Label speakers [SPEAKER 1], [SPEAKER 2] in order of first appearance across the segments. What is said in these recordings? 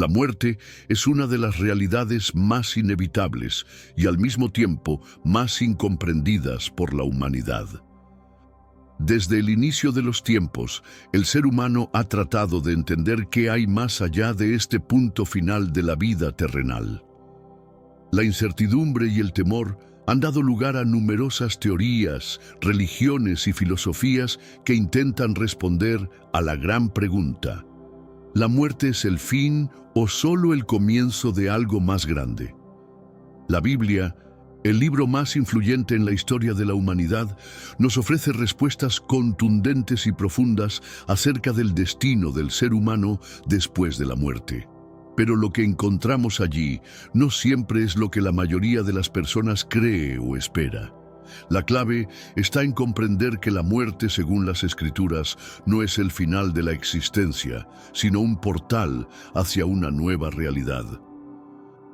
[SPEAKER 1] La muerte es una de las realidades más inevitables y al mismo tiempo más incomprendidas por la humanidad. Desde el inicio de los tiempos, el ser humano ha tratado de entender qué hay más allá de este punto final de la vida terrenal. La incertidumbre y el temor han dado lugar a numerosas teorías, religiones y filosofías que intentan responder a la gran pregunta: ¿la muerte es el fin o solo el comienzo de algo más grande? La Biblia, el libro más influyente en la historia de la humanidad, nos ofrece respuestas contundentes y profundas acerca del destino del ser humano después de la muerte. Pero lo que encontramos allí no siempre es lo que la mayoría de las personas cree o espera. La clave está en comprender que la muerte, según las Escrituras, no es el final de la existencia, sino un portal hacia una nueva realidad.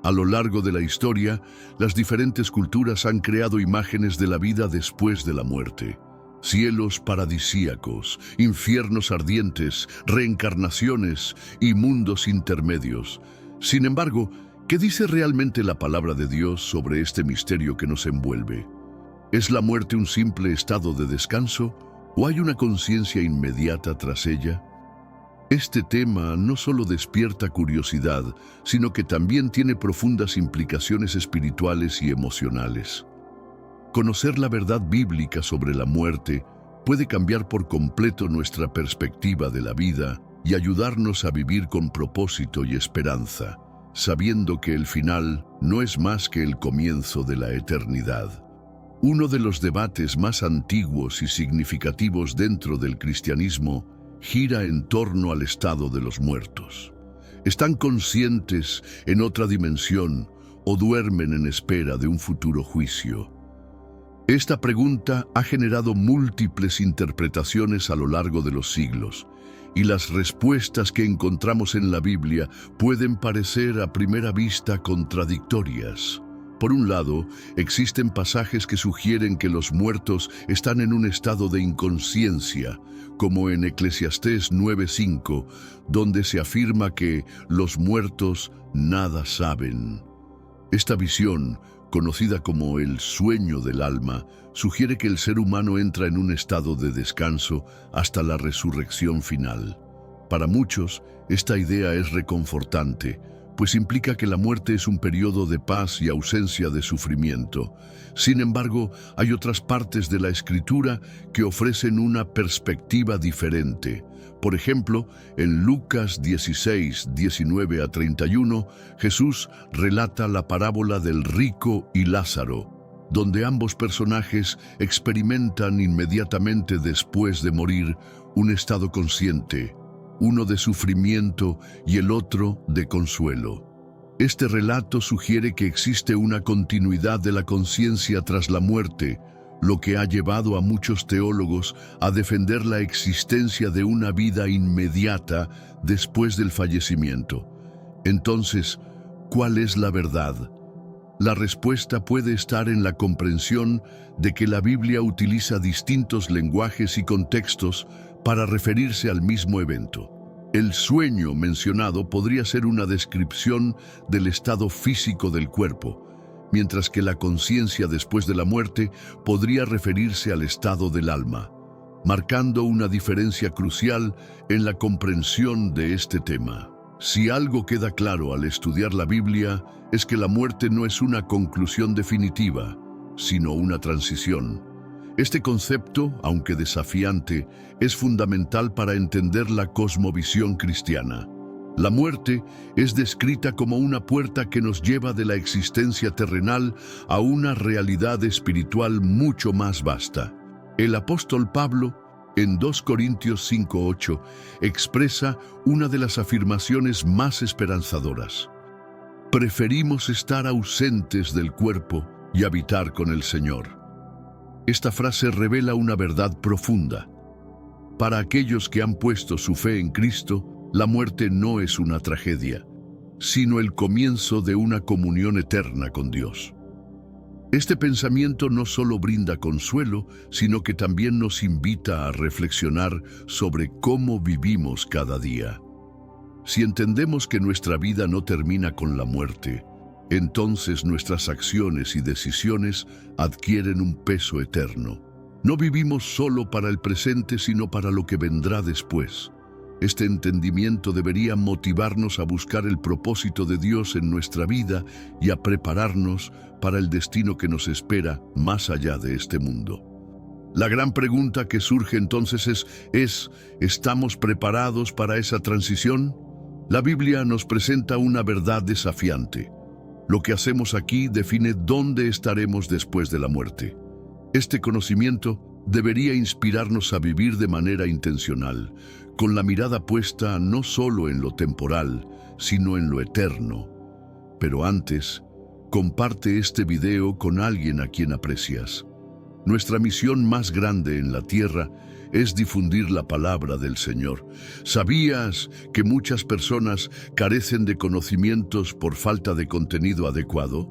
[SPEAKER 1] A lo largo de la historia, las diferentes culturas han creado imágenes de la vida después de la muerte. Cielos paradisíacos, infiernos ardientes, reencarnaciones y mundos intermedios. Sin embargo, ¿qué dice realmente la palabra de Dios sobre este misterio que nos envuelve? ¿Es la muerte un simple estado de descanso o hay una conciencia inmediata tras ella? Este tema no solo despierta curiosidad, sino que también tiene profundas implicaciones espirituales y emocionales. Conocer la verdad bíblica sobre la muerte puede cambiar por completo nuestra perspectiva de la vida y ayudarnos a vivir con propósito y esperanza, sabiendo que el final no es más que el comienzo de la eternidad. Uno de los debates más antiguos y significativos dentro del cristianismo gira en torno al estado de los muertos. ¿Están conscientes en otra dimensión o duermen en espera de un futuro juicio? Esta pregunta ha generado múltiples interpretaciones a lo largo de los siglos, y las respuestas que encontramos en la Biblia pueden parecer a primera vista contradictorias. Por un lado, existen pasajes que sugieren que los muertos están en un estado de inconsciencia, como en Eclesiastés 9:5, donde se afirma que los muertos nada saben. Esta visión, conocida como el sueño del alma, sugiere que el ser humano entra en un estado de descanso hasta la resurrección final. Para muchos, esta idea es reconfortante, pues implica que la muerte es un periodo de paz y ausencia de sufrimiento. Sin embargo, hay otras partes de la Escritura que ofrecen una perspectiva diferente. Por ejemplo, en Lucas 16, 19 a 31, Jesús relata la parábola del rico y Lázaro, donde ambos personajes experimentan inmediatamente después de morir un estado consciente, uno de sufrimiento y el otro de consuelo. Este relato sugiere que existe una continuidad de la conciencia tras la muerte, lo que ha llevado a muchos teólogos a defender la existencia de una vida inmediata después del fallecimiento. Entonces, ¿cuál es la verdad? La respuesta puede estar en la comprensión de que la Biblia utiliza distintos lenguajes y contextos para referirse al mismo evento. El sueño mencionado podría ser una descripción del estado físico del cuerpo, mientras que la conciencia después de la muerte podría referirse al estado del alma, marcando una diferencia crucial en la comprensión de este tema. Si algo queda claro al estudiar la Biblia, es que la muerte no es una conclusión definitiva, sino una transición. Este concepto, aunque desafiante, es fundamental para entender la cosmovisión cristiana. La muerte es descrita como una puerta que nos lleva de la existencia terrenal a una realidad espiritual mucho más vasta. El apóstol Pablo, en 2 Corintios 5:8, expresa una de las afirmaciones más esperanzadoras. Preferimos estar ausentes del cuerpo y habitar con el Señor. Esta frase revela una verdad profunda. Para aquellos que han puesto su fe en Cristo, la muerte no es una tragedia, sino el comienzo de una comunión eterna con Dios. Este pensamiento no solo brinda consuelo, sino que también nos invita a reflexionar sobre cómo vivimos cada día. Si entendemos que nuestra vida no termina con la muerte, entonces nuestras acciones y decisiones adquieren un peso eterno. No vivimos solo para el presente, sino para lo que vendrá después. Este entendimiento debería motivarnos a buscar el propósito de Dios en nuestra vida y a prepararnos para el destino que nos espera más allá de este mundo. La gran pregunta que surge entonces es, ¿estamos preparados para esa transición? La Biblia nos presenta una verdad desafiante. Lo que hacemos aquí define dónde estaremos después de la muerte. Este conocimiento debería inspirarnos a vivir de manera intencional, con la mirada puesta no solo en lo temporal, sino en lo eterno. Pero antes, comparte este video con alguien a quien aprecias. Nuestra misión más grande en la tierra es difundir la palabra del Señor. ¿Sabías que muchas personas carecen de conocimientos por falta de contenido adecuado?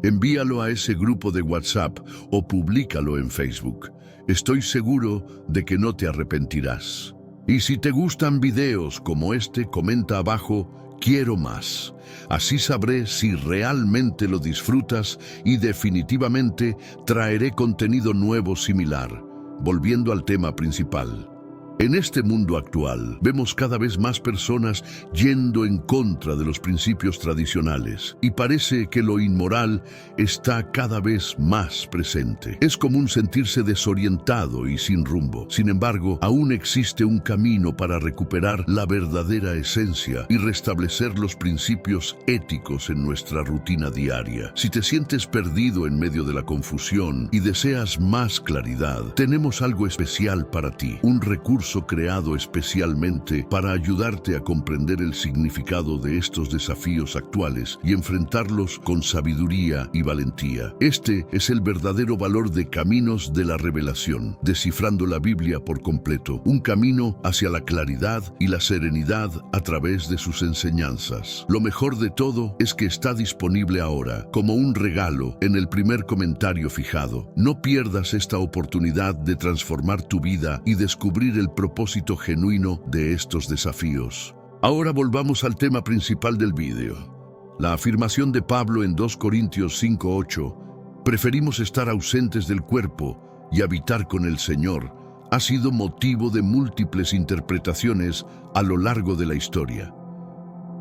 [SPEAKER 1] Envíalo a ese grupo de WhatsApp o públicalo en Facebook. Estoy seguro de que no te arrepentirás. Y si te gustan videos como este, comenta abajo, quiero más. Así sabré si realmente lo disfrutas y definitivamente traeré contenido nuevo similar. Volviendo al tema principal. En este mundo actual, vemos cada vez más personas yendo en contra de los principios tradicionales y parece que lo inmoral está cada vez más presente. Es común sentirse desorientado y sin rumbo. Sin embargo, aún existe un camino para recuperar la verdadera esencia y restablecer los principios éticos en nuestra rutina diaria. Si te sientes perdido en medio de la confusión y deseas más claridad, tenemos algo especial para ti, un recurso creado especialmente para ayudarte a comprender el significado de estos desafíos actuales y enfrentarlos con sabiduría y valentía. Este es el verdadero valor de Caminos de la Revelación, descifrando la Biblia por completo, un camino hacia la claridad y la serenidad a través de sus enseñanzas. Lo mejor de todo es que está disponible ahora, como un regalo, en el primer comentario fijado. No pierdas esta oportunidad de transformar tu vida y descubrir el propósito genuino de estos desafíos. Ahora volvamos al tema principal del vídeo. La afirmación de Pablo en 2 Corintios 5:8, preferimos estar ausentes del cuerpo y habitar con el Señor, ha sido motivo de múltiples interpretaciones a lo largo de la historia.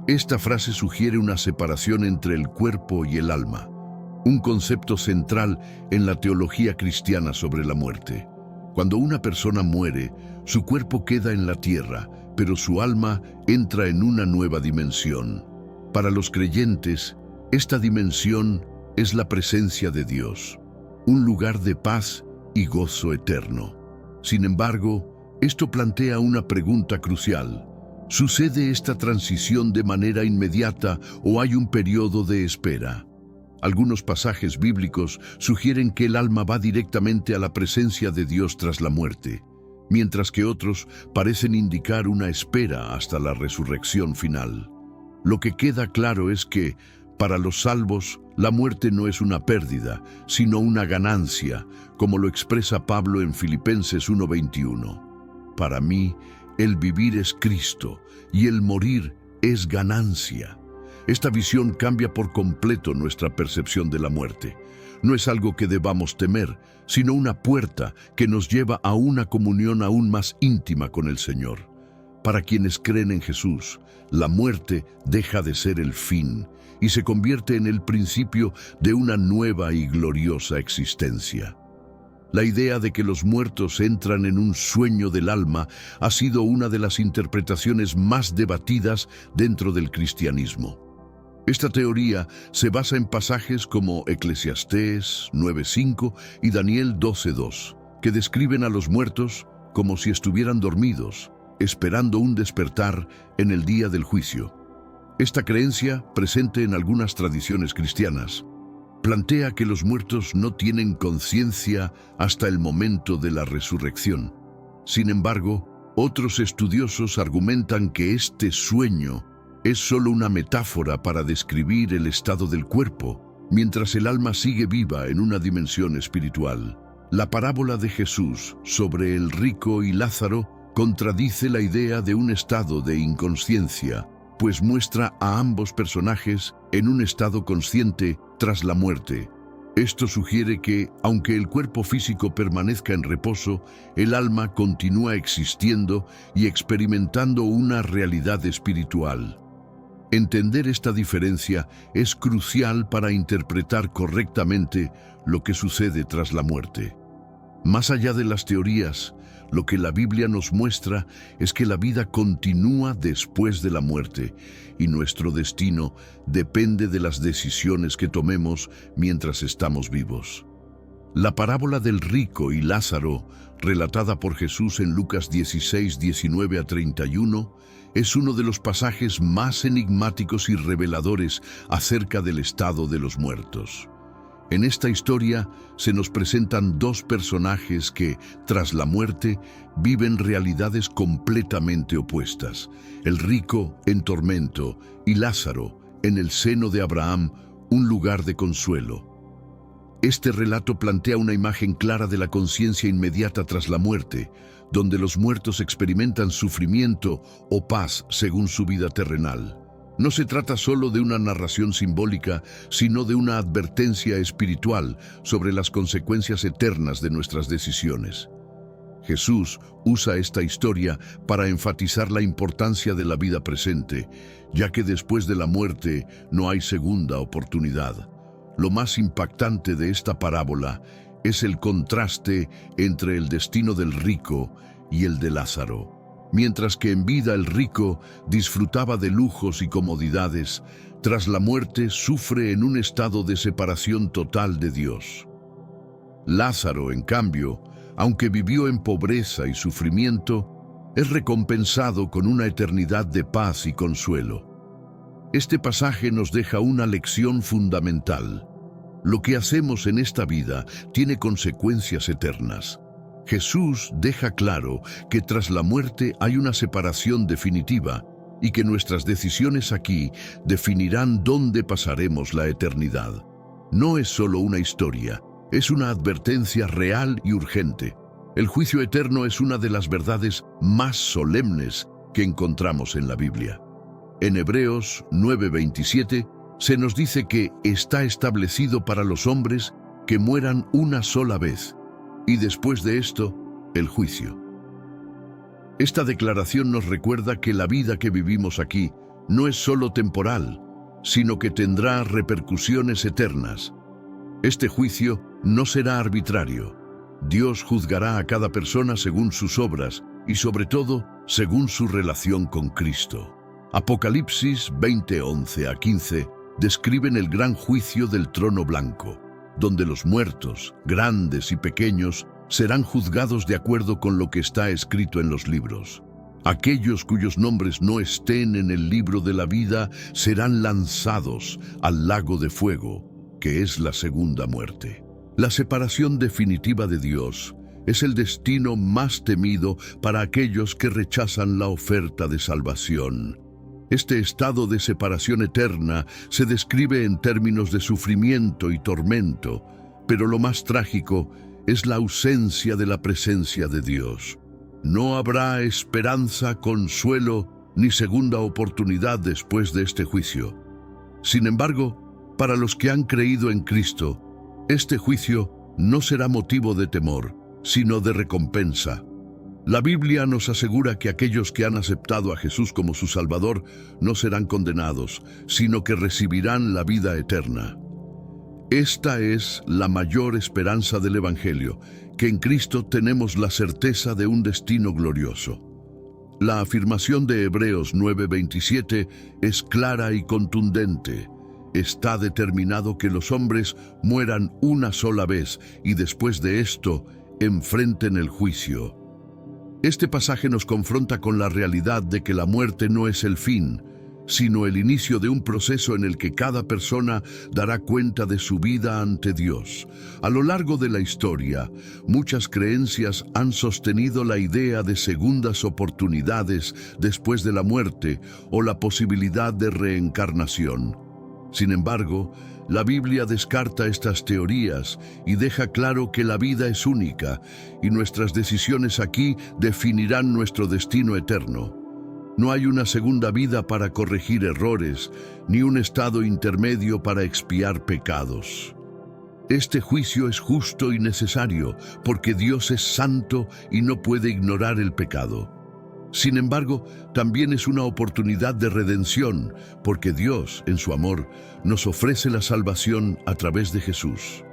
[SPEAKER 1] Esta frase sugiere una separación entre el cuerpo y el alma, un concepto central en la teología cristiana sobre la muerte. Cuando una persona muere, su cuerpo queda en la tierra, pero su alma entra en una nueva dimensión. Para los creyentes, esta dimensión es la presencia de Dios, un lugar de paz y gozo eterno. Sin embargo, esto plantea una pregunta crucial. ¿Sucede esta transición de manera inmediata o hay un periodo de espera? Algunos pasajes bíblicos sugieren que el alma va directamente a la presencia de Dios tras la muerte, mientras que otros parecen indicar una espera hasta la resurrección final. Lo que queda claro es que, para los salvos, la muerte no es una pérdida, sino una ganancia, como lo expresa Pablo en Filipenses 1:21. Para mí, el vivir es Cristo y el morir es ganancia. Esta visión cambia por completo nuestra percepción de la muerte. No es algo que debamos temer, sino una puerta que nos lleva a una comunión aún más íntima con el Señor. Para quienes creen en Jesús, la muerte deja de ser el fin y se convierte en el principio de una nueva y gloriosa existencia. La idea de que los muertos entran en un sueño del alma ha sido una de las interpretaciones más debatidas dentro del cristianismo. Esta teoría se basa en pasajes como Eclesiastés 9:5 y Daniel 12:2, que describen a los muertos como si estuvieran dormidos, esperando un despertar en el día del juicio. Esta creencia, presente en algunas tradiciones cristianas, plantea que los muertos no tienen conciencia hasta el momento de la resurrección. Sin embargo, otros estudiosos argumentan que este sueño es solo una metáfora para describir el estado del cuerpo, mientras el alma sigue viva en una dimensión espiritual. La parábola de Jesús sobre el rico y Lázaro contradice la idea de un estado de inconsciencia, pues muestra a ambos personajes en un estado consciente tras la muerte. Esto sugiere que, aunque el cuerpo físico permanezca en reposo, el alma continúa existiendo y experimentando una realidad espiritual. Entender esta diferencia es crucial para interpretar correctamente lo que sucede tras la muerte. Más allá de las teorías, lo que la Biblia nos muestra es que la vida continúa después de la muerte y nuestro destino depende de las decisiones que tomemos mientras estamos vivos. La parábola del rico y Lázaro, relatada por Jesús en Lucas 16, 19 a 31, es uno de los pasajes más enigmáticos y reveladores acerca del estado de los muertos. En esta historia se nos presentan dos personajes que, tras la muerte, viven realidades completamente opuestas. El rico en tormento y Lázaro, en el seno de Abraham, un lugar de consuelo. Este relato plantea una imagen clara de la conciencia inmediata tras la muerte, donde los muertos experimentan sufrimiento o paz según su vida terrenal. No se trata solo de una narración simbólica, sino de una advertencia espiritual sobre las consecuencias eternas de nuestras decisiones. Jesús usa esta historia para enfatizar la importancia de la vida presente, ya que después de la muerte no hay segunda oportunidad. Lo más impactante de esta parábola es el contraste entre el destino del rico y el de Lázaro. Mientras que en vida el rico disfrutaba de lujos y comodidades, tras la muerte sufre en un estado de separación total de Dios. Lázaro, en cambio, aunque vivió en pobreza y sufrimiento, es recompensado con una eternidad de paz y consuelo. Este pasaje nos deja una lección fundamental. Lo que hacemos en esta vida tiene consecuencias eternas. Jesús deja claro que tras la muerte hay una separación definitiva y que nuestras decisiones aquí definirán dónde pasaremos la eternidad. No es solo una historia, es una advertencia real y urgente. El juicio eterno es una de las verdades más solemnes que encontramos en la Biblia. En Hebreos 9:27 se nos dice que está establecido para los hombres que mueran una sola vez, y después de esto, el juicio. Esta declaración nos recuerda que la vida que vivimos aquí no es solo temporal, sino que tendrá repercusiones eternas. Este juicio no será arbitrario. Dios juzgará a cada persona según sus obras y sobre todo según su relación con Cristo. Apocalipsis 20:11 a 15 describen el gran juicio del trono blanco, donde los muertos, grandes y pequeños, serán juzgados de acuerdo con lo que está escrito en los libros. Aquellos cuyos nombres no estén en el libro de la vida serán lanzados al lago de fuego, que es la segunda muerte. La separación definitiva de Dios es el destino más temido para aquellos que rechazan la oferta de salvación. Este estado de separación eterna se describe en términos de sufrimiento y tormento, pero lo más trágico es la ausencia de la presencia de Dios. No habrá esperanza, consuelo, ni segunda oportunidad después de este juicio. Sin embargo, para los que han creído en Cristo, este juicio no será motivo de temor, sino de recompensa. La Biblia nos asegura que aquellos que han aceptado a Jesús como su Salvador no serán condenados, sino que recibirán la vida eterna. Esta es la mayor esperanza del Evangelio, que en Cristo tenemos la certeza de un destino glorioso. La afirmación de Hebreos 9:27 es clara y contundente. Está determinado que los hombres mueran una sola vez y después de esto enfrenten el juicio. Este pasaje nos confronta con la realidad de que la muerte no es el fin, sino el inicio de un proceso en el que cada persona dará cuenta de su vida ante Dios. A lo largo de la historia, muchas creencias han sostenido la idea de segundas oportunidades después de la muerte o la posibilidad de reencarnación. Sin embargo, la Biblia descarta estas teorías y deja claro que la vida es única y nuestras decisiones aquí definirán nuestro destino eterno. No hay una segunda vida para corregir errores, ni un estado intermedio para expiar pecados. Este juicio es justo y necesario, porque Dios es santo y no puede ignorar el pecado. Sin embargo, también es una oportunidad de redención, porque Dios, en su amor, nos ofrece la salvación a través de Jesús.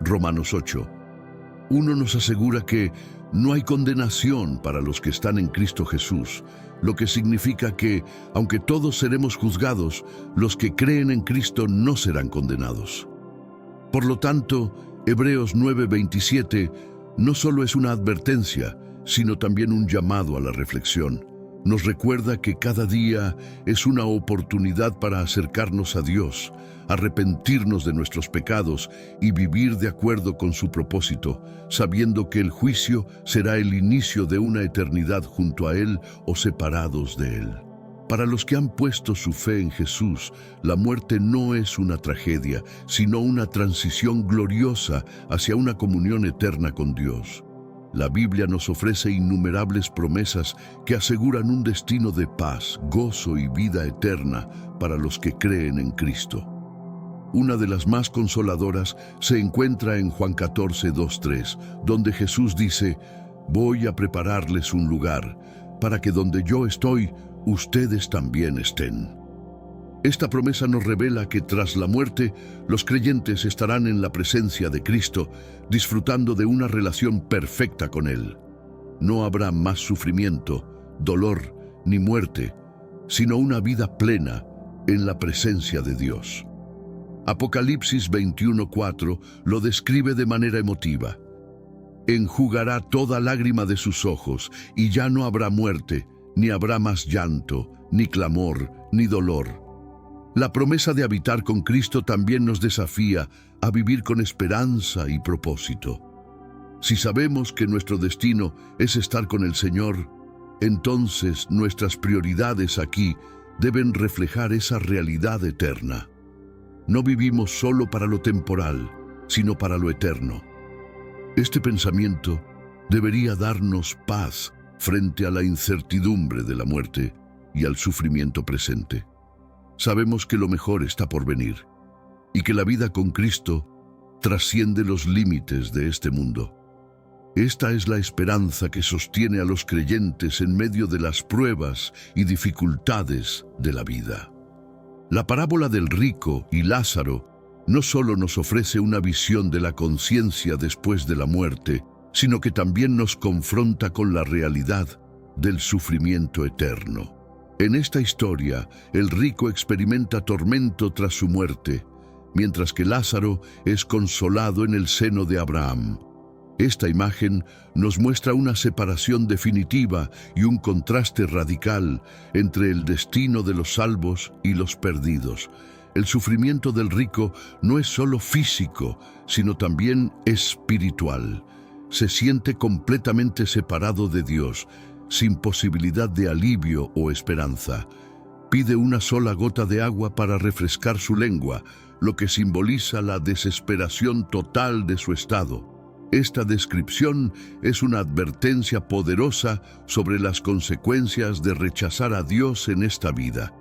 [SPEAKER 1] Romanos 8. 1 nos asegura que no hay condenación para los que están en Cristo Jesús, lo que significa que, aunque todos seremos juzgados, los que creen en Cristo no serán condenados. Por lo tanto, Hebreos 9:27 no solo es una advertencia, sino también un llamado a la reflexión. Nos recuerda que cada día es una oportunidad para acercarnos a Dios, arrepentirnos de nuestros pecados y vivir de acuerdo con su propósito, sabiendo que el juicio será el inicio de una eternidad junto a Él o separados de Él. Para los que han puesto su fe en Jesús, la muerte no es una tragedia, sino una transición gloriosa hacia una comunión eterna con Dios. La Biblia nos ofrece innumerables promesas que aseguran un destino de paz, gozo y vida eterna para los que creen en Cristo. Una de las más consoladoras se encuentra en Juan 14:2-3, donde Jesús dice: «Voy a prepararles un lugar, para que donde yo estoy, ustedes también estén». Esta promesa nos revela que tras la muerte, los creyentes estarán en la presencia de Cristo, disfrutando de una relación perfecta con Él. No habrá más sufrimiento, dolor ni muerte, sino una vida plena en la presencia de Dios. Apocalipsis 21:4 lo describe de manera emotiva. Enjugará toda lágrima de sus ojos, y ya no habrá muerte, ni habrá más llanto, ni clamor, ni dolor. La promesa de habitar con Cristo también nos desafía a vivir con esperanza y propósito. Si sabemos que nuestro destino es estar con el Señor, entonces nuestras prioridades aquí deben reflejar esa realidad eterna. No vivimos solo para lo temporal, sino para lo eterno. Este pensamiento debería darnos paz frente a la incertidumbre de la muerte y al sufrimiento presente. Sabemos que lo mejor está por venir y que la vida con Cristo trasciende los límites de este mundo. Esta es la esperanza que sostiene a los creyentes en medio de las pruebas y dificultades de la vida. La parábola del rico y Lázaro no solo nos ofrece una visión de la conciencia después de la muerte, sino que también nos confronta con la realidad del sufrimiento eterno. En esta historia, el rico experimenta tormento tras su muerte, mientras que Lázaro es consolado en el seno de Abraham. Esta imagen nos muestra una separación definitiva y un contraste radical entre el destino de los salvos y los perdidos. El sufrimiento del rico no es solo físico, sino también espiritual. Se siente completamente separado de Dios, sin posibilidad de alivio o esperanza. Pide una sola gota de agua para refrescar su lengua, lo que simboliza la desesperación total de su estado. Esta descripción es una advertencia poderosa sobre las consecuencias de rechazar a Dios en esta vida.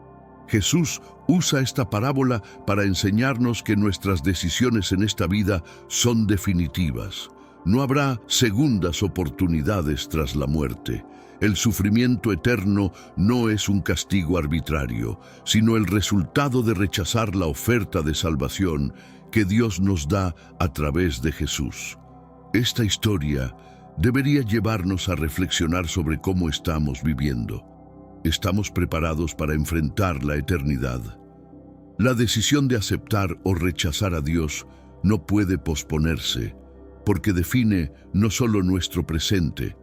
[SPEAKER 1] Jesús usa esta parábola para enseñarnos que nuestras decisiones en esta vida son definitivas. No habrá segundas oportunidades tras la muerte. El sufrimiento eterno no es un castigo arbitrario, sino el resultado de rechazar la oferta de salvación que Dios nos da a través de Jesús. Esta historia debería llevarnos a reflexionar sobre cómo estamos viviendo. ¿Estamos preparados para enfrentar la eternidad? La decisión de aceptar o rechazar a Dios no puede posponerse, porque define no solo nuestro presente,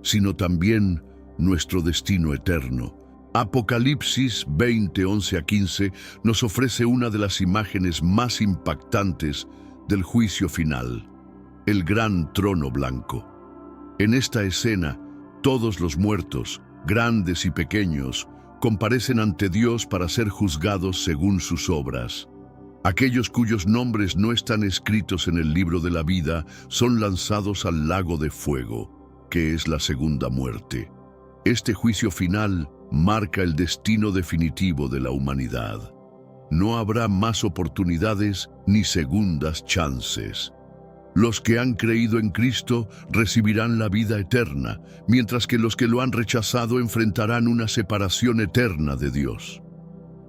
[SPEAKER 1] sino también nuestro destino eterno. Apocalipsis 20:11-15 nos ofrece una de las imágenes más impactantes del juicio final, el gran trono blanco. En esta escena, todos los muertos, grandes y pequeños, comparecen ante Dios para ser juzgados según sus obras. Aquellos cuyos nombres no están escritos en el libro de la vida son lanzados al lago de fuego, que es la segunda muerte. Este juicio final marca el destino definitivo de la humanidad. No habrá más oportunidades ni segundas chances. Los que han creído en Cristo recibirán la vida eterna, mientras que los que lo han rechazado enfrentarán una separación eterna de Dios.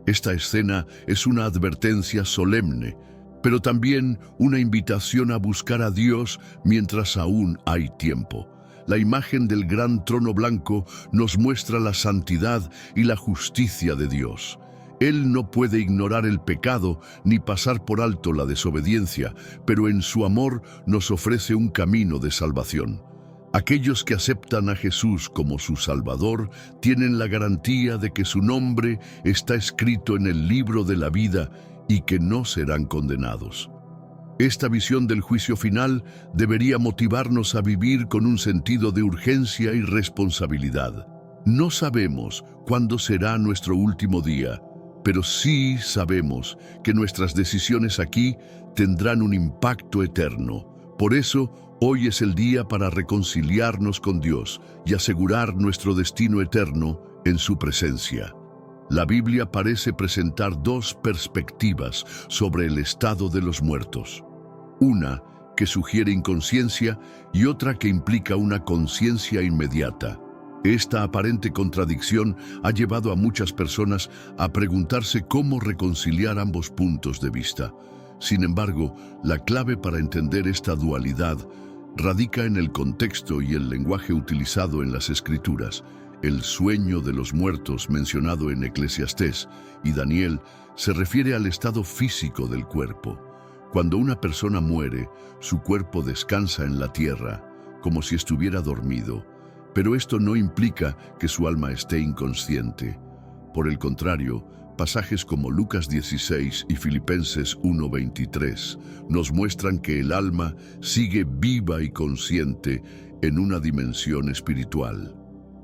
[SPEAKER 1] Esta escena es una advertencia solemne, pero también una invitación a buscar a Dios mientras aún hay tiempo. La imagen del gran trono blanco nos muestra la santidad y la justicia de Dios. Él no puede ignorar el pecado ni pasar por alto la desobediencia, pero en su amor nos ofrece un camino de salvación. Aquellos que aceptan a Jesús como su Salvador tienen la garantía de que su nombre está escrito en el libro de la vida y que no serán condenados. Esta visión del juicio final debería motivarnos a vivir con un sentido de urgencia y responsabilidad. No sabemos cuándo será nuestro último día, pero sí sabemos que nuestras decisiones aquí tendrán un impacto eterno. Por eso, hoy es el día para reconciliarnos con Dios y asegurar nuestro destino eterno en su presencia. La Biblia parece presentar dos perspectivas sobre el estado de los muertos. Una que sugiere inconsciencia y otra que implica una conciencia inmediata. Esta aparente contradicción ha llevado a muchas personas a preguntarse cómo reconciliar ambos puntos de vista. Sin embargo, la clave para entender esta dualidad radica en el contexto y el lenguaje utilizado en las Escrituras. El sueño de los muertos mencionado en Eclesiastés y Daniel se refiere al estado físico del cuerpo. Cuando una persona muere, su cuerpo descansa en la tierra, como si estuviera dormido. Pero esto no implica que su alma esté inconsciente. Por el contrario, pasajes como Lucas 16 y Filipenses 1:23 nos muestran que el alma sigue viva y consciente en una dimensión espiritual.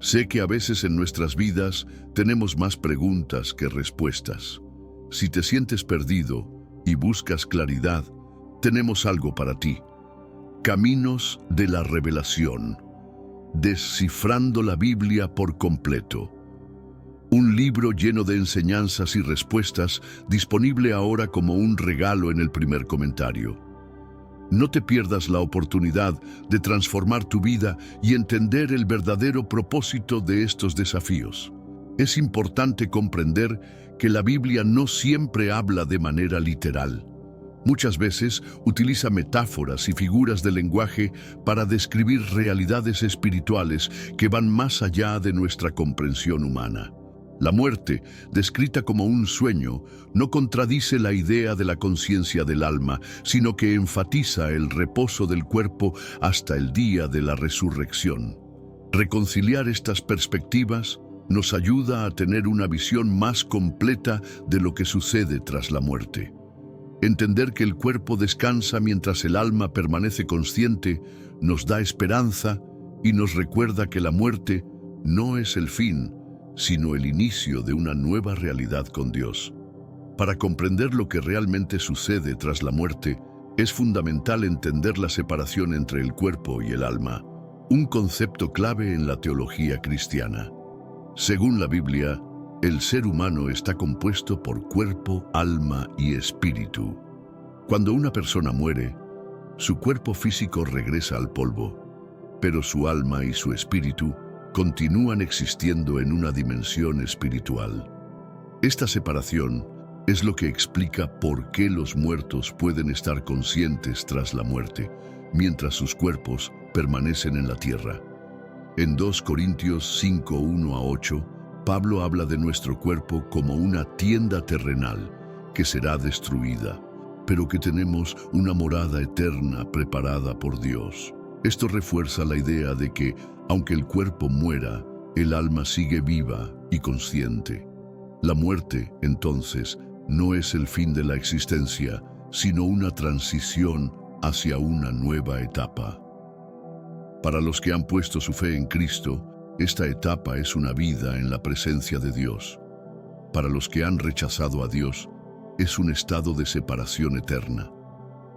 [SPEAKER 1] Sé que a veces en nuestras vidas tenemos más preguntas que respuestas. Si te sientes perdido y buscas claridad, tenemos algo para ti. Caminos de la Revelación. Descifrando la Biblia por completo. Un libro lleno de enseñanzas y respuestas, disponible ahora como un regalo en el primer comentario. No te pierdas la oportunidad de transformar tu vida y entender el verdadero propósito de estos desafíos. Es importante comprender que la Biblia no siempre habla de manera literal. Muchas veces utiliza metáforas y figuras de lenguaje para describir realidades espirituales que van más allá de nuestra comprensión humana. La muerte, descrita como un sueño, no contradice la idea de la conciencia del alma, sino que enfatiza el reposo del cuerpo hasta el día de la resurrección. Reconciliar estas perspectivas nos ayuda a tener una visión más completa de lo que sucede tras la muerte. Entender que el cuerpo descansa mientras el alma permanece consciente nos da esperanza y nos recuerda que la muerte no es el fin, sino el inicio de una nueva realidad con Dios. Para comprender lo que realmente sucede tras la muerte, es fundamental entender la separación entre el cuerpo y el alma, un concepto clave en la teología cristiana. Según la Biblia, el ser humano está compuesto por cuerpo, alma y espíritu. Cuando una persona muere, su cuerpo físico regresa al polvo, pero su alma y su espíritu continúan existiendo en una dimensión espiritual. Esta separación es lo que explica por qué los muertos pueden estar conscientes tras la muerte, mientras sus cuerpos permanecen en la tierra. En 2 Corintios 5, 1-8, Pablo habla de nuestro cuerpo como una tienda terrenal que será destruida, pero que tenemos una morada eterna preparada por Dios. Esto refuerza la idea de que, aunque el cuerpo muera, el alma sigue viva y consciente. La muerte, entonces, no es el fin de la existencia, sino una transición hacia una nueva etapa. Para los que han puesto su fe en Cristo, esta etapa es una vida en la presencia de Dios. Para los que han rechazado a Dios, es un estado de separación eterna.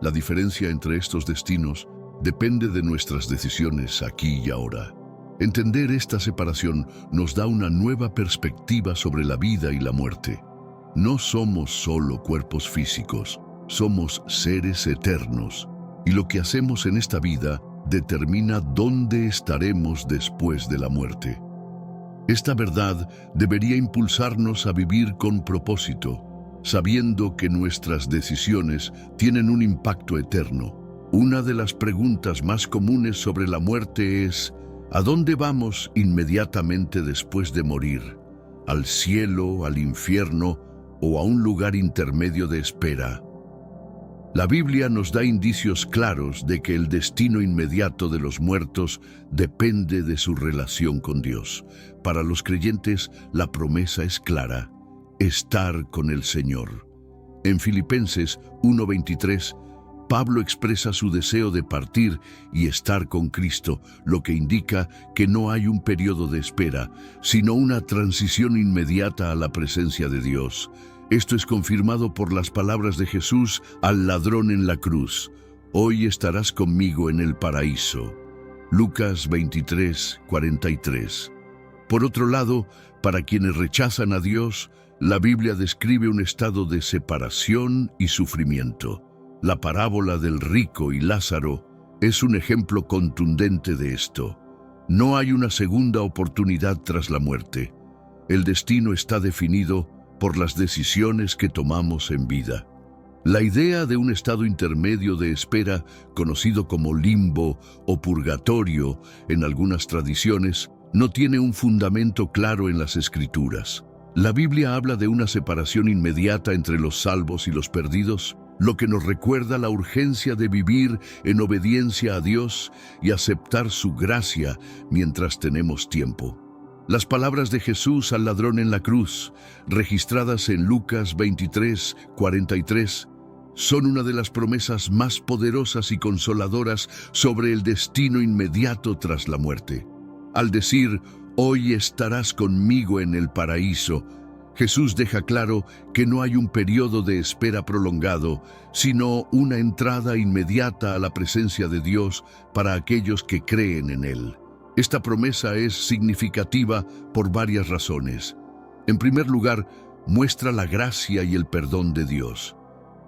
[SPEAKER 1] La diferencia entre estos destinos depende de nuestras decisiones aquí y ahora. Entender esta separación nos da una nueva perspectiva sobre la vida y la muerte. No somos solo cuerpos físicos, somos seres eternos, y lo que hacemos en esta vida determina dónde estaremos después de la muerte. Esta verdad debería impulsarnos a vivir con propósito, sabiendo que nuestras decisiones tienen un impacto eterno. Una de las preguntas más comunes sobre la muerte es: ¿a dónde vamos inmediatamente después de morir? ¿Al cielo, al infierno o a un lugar intermedio de espera? La Biblia nos da indicios claros de que el destino inmediato de los muertos depende de su relación con Dios. Para los creyentes, la promesa es clara: estar con el Señor. En Filipenses 1:23, Pablo expresa su deseo de partir y estar con Cristo, lo que indica que no hay un periodo de espera, sino una transición inmediata a la presencia de Dios. Esto es confirmado por las palabras de Jesús al ladrón en la cruz: hoy estarás conmigo en el paraíso. Lucas 23:43. Por otro lado, para quienes rechazan a Dios, la Biblia describe un estado de separación y sufrimiento. La parábola del rico y Lázaro es un ejemplo contundente de esto. No hay una segunda oportunidad tras la muerte. El destino está definido por las decisiones que tomamos en vida. La idea de un estado intermedio de espera, conocido como limbo o purgatorio en algunas tradiciones, no tiene un fundamento claro en las Escrituras. La Biblia habla de una separación inmediata entre los salvos y los perdidos, lo que nos recuerda la urgencia de vivir en obediencia a Dios y aceptar su gracia mientras tenemos tiempo. Las palabras de Jesús al ladrón en la cruz, registradas en Lucas 23:43, son una de las promesas más poderosas y consoladoras sobre el destino inmediato tras la muerte. Al decir: hoy estarás conmigo en el paraíso, Jesús deja claro que no hay un periodo de espera prolongado, sino una entrada inmediata a la presencia de Dios para aquellos que creen en Él. Esta promesa es significativa por varias razones. En primer lugar, muestra la gracia y el perdón de Dios.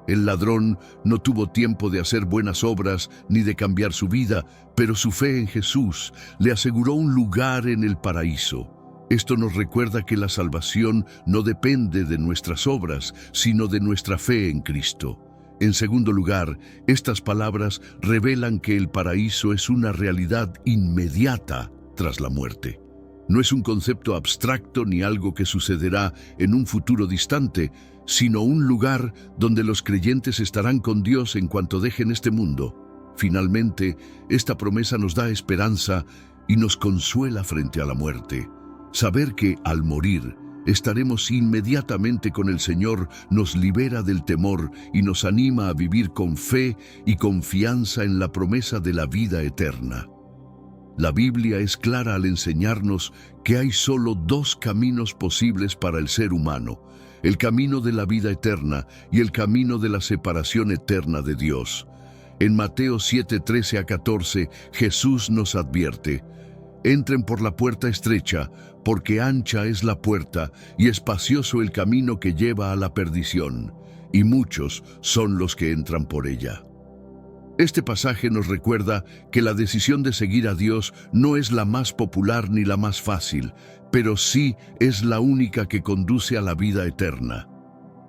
[SPEAKER 1] El ladrón no tuvo tiempo de hacer buenas obras ni de cambiar su vida, pero su fe en Jesús le aseguró un lugar en el paraíso. Esto nos recuerda que la salvación no depende de nuestras obras, sino de nuestra fe en Cristo. En segundo lugar, estas palabras revelan que el paraíso es una realidad inmediata tras la muerte. No es un concepto abstracto ni algo que sucederá en un futuro distante, sino un lugar donde los creyentes estarán con Dios en cuanto dejen este mundo. Finalmente, esta promesa nos da esperanza y nos consuela frente a la muerte. Saber que, al morir, estaremos inmediatamente con el Señor nos libera del temor y nos anima a vivir con fe y confianza en la promesa de la vida eterna. La Biblia es clara al enseñarnos que hay solo dos caminos posibles para el ser humano: el camino de la vida eterna y el camino de la separación eterna de Dios. En Mateo 7:13-14, Jesús nos advierte: entren por la puerta estrecha, porque ancha es la puerta y espacioso el camino que lleva a la perdición, y muchos son los que entran por ella. Este pasaje nos recuerda que la decisión de seguir a Dios no es la más popular ni la más fácil, pero sí es la única que conduce a la vida eterna.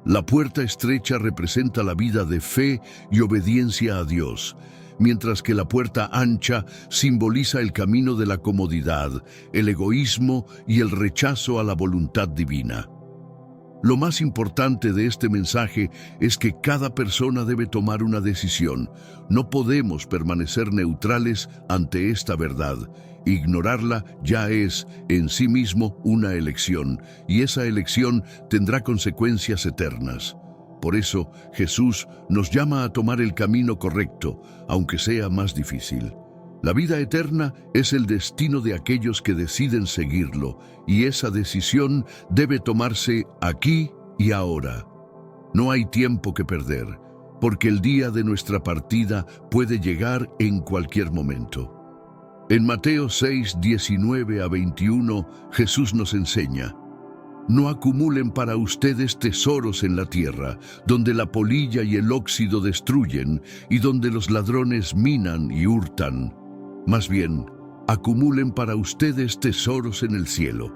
[SPEAKER 1] La puerta estrecha representa la vida de fe y obediencia a Dios, mientras que la puerta ancha simboliza el camino de la comodidad, el egoísmo y el rechazo a la voluntad divina. Lo más importante de este mensaje es que cada persona debe tomar una decisión. No podemos permanecer neutrales ante esta verdad. Ignorarla ya es, en sí mismo, una elección, y esa elección tendrá consecuencias eternas. Por eso, Jesús nos llama a tomar el camino correcto, aunque sea más difícil. La vida eterna es el destino de aquellos que deciden seguirlo, y esa decisión debe tomarse aquí y ahora. No hay tiempo que perder, porque el día de nuestra partida puede llegar en cualquier momento. En Mateo 6, 19 a 21, Jesús nos enseña: no acumulen para ustedes tesoros en la tierra, donde la polilla y el óxido destruyen y donde los ladrones minan y hurtan. Más bien, acumulen para ustedes tesoros en el cielo.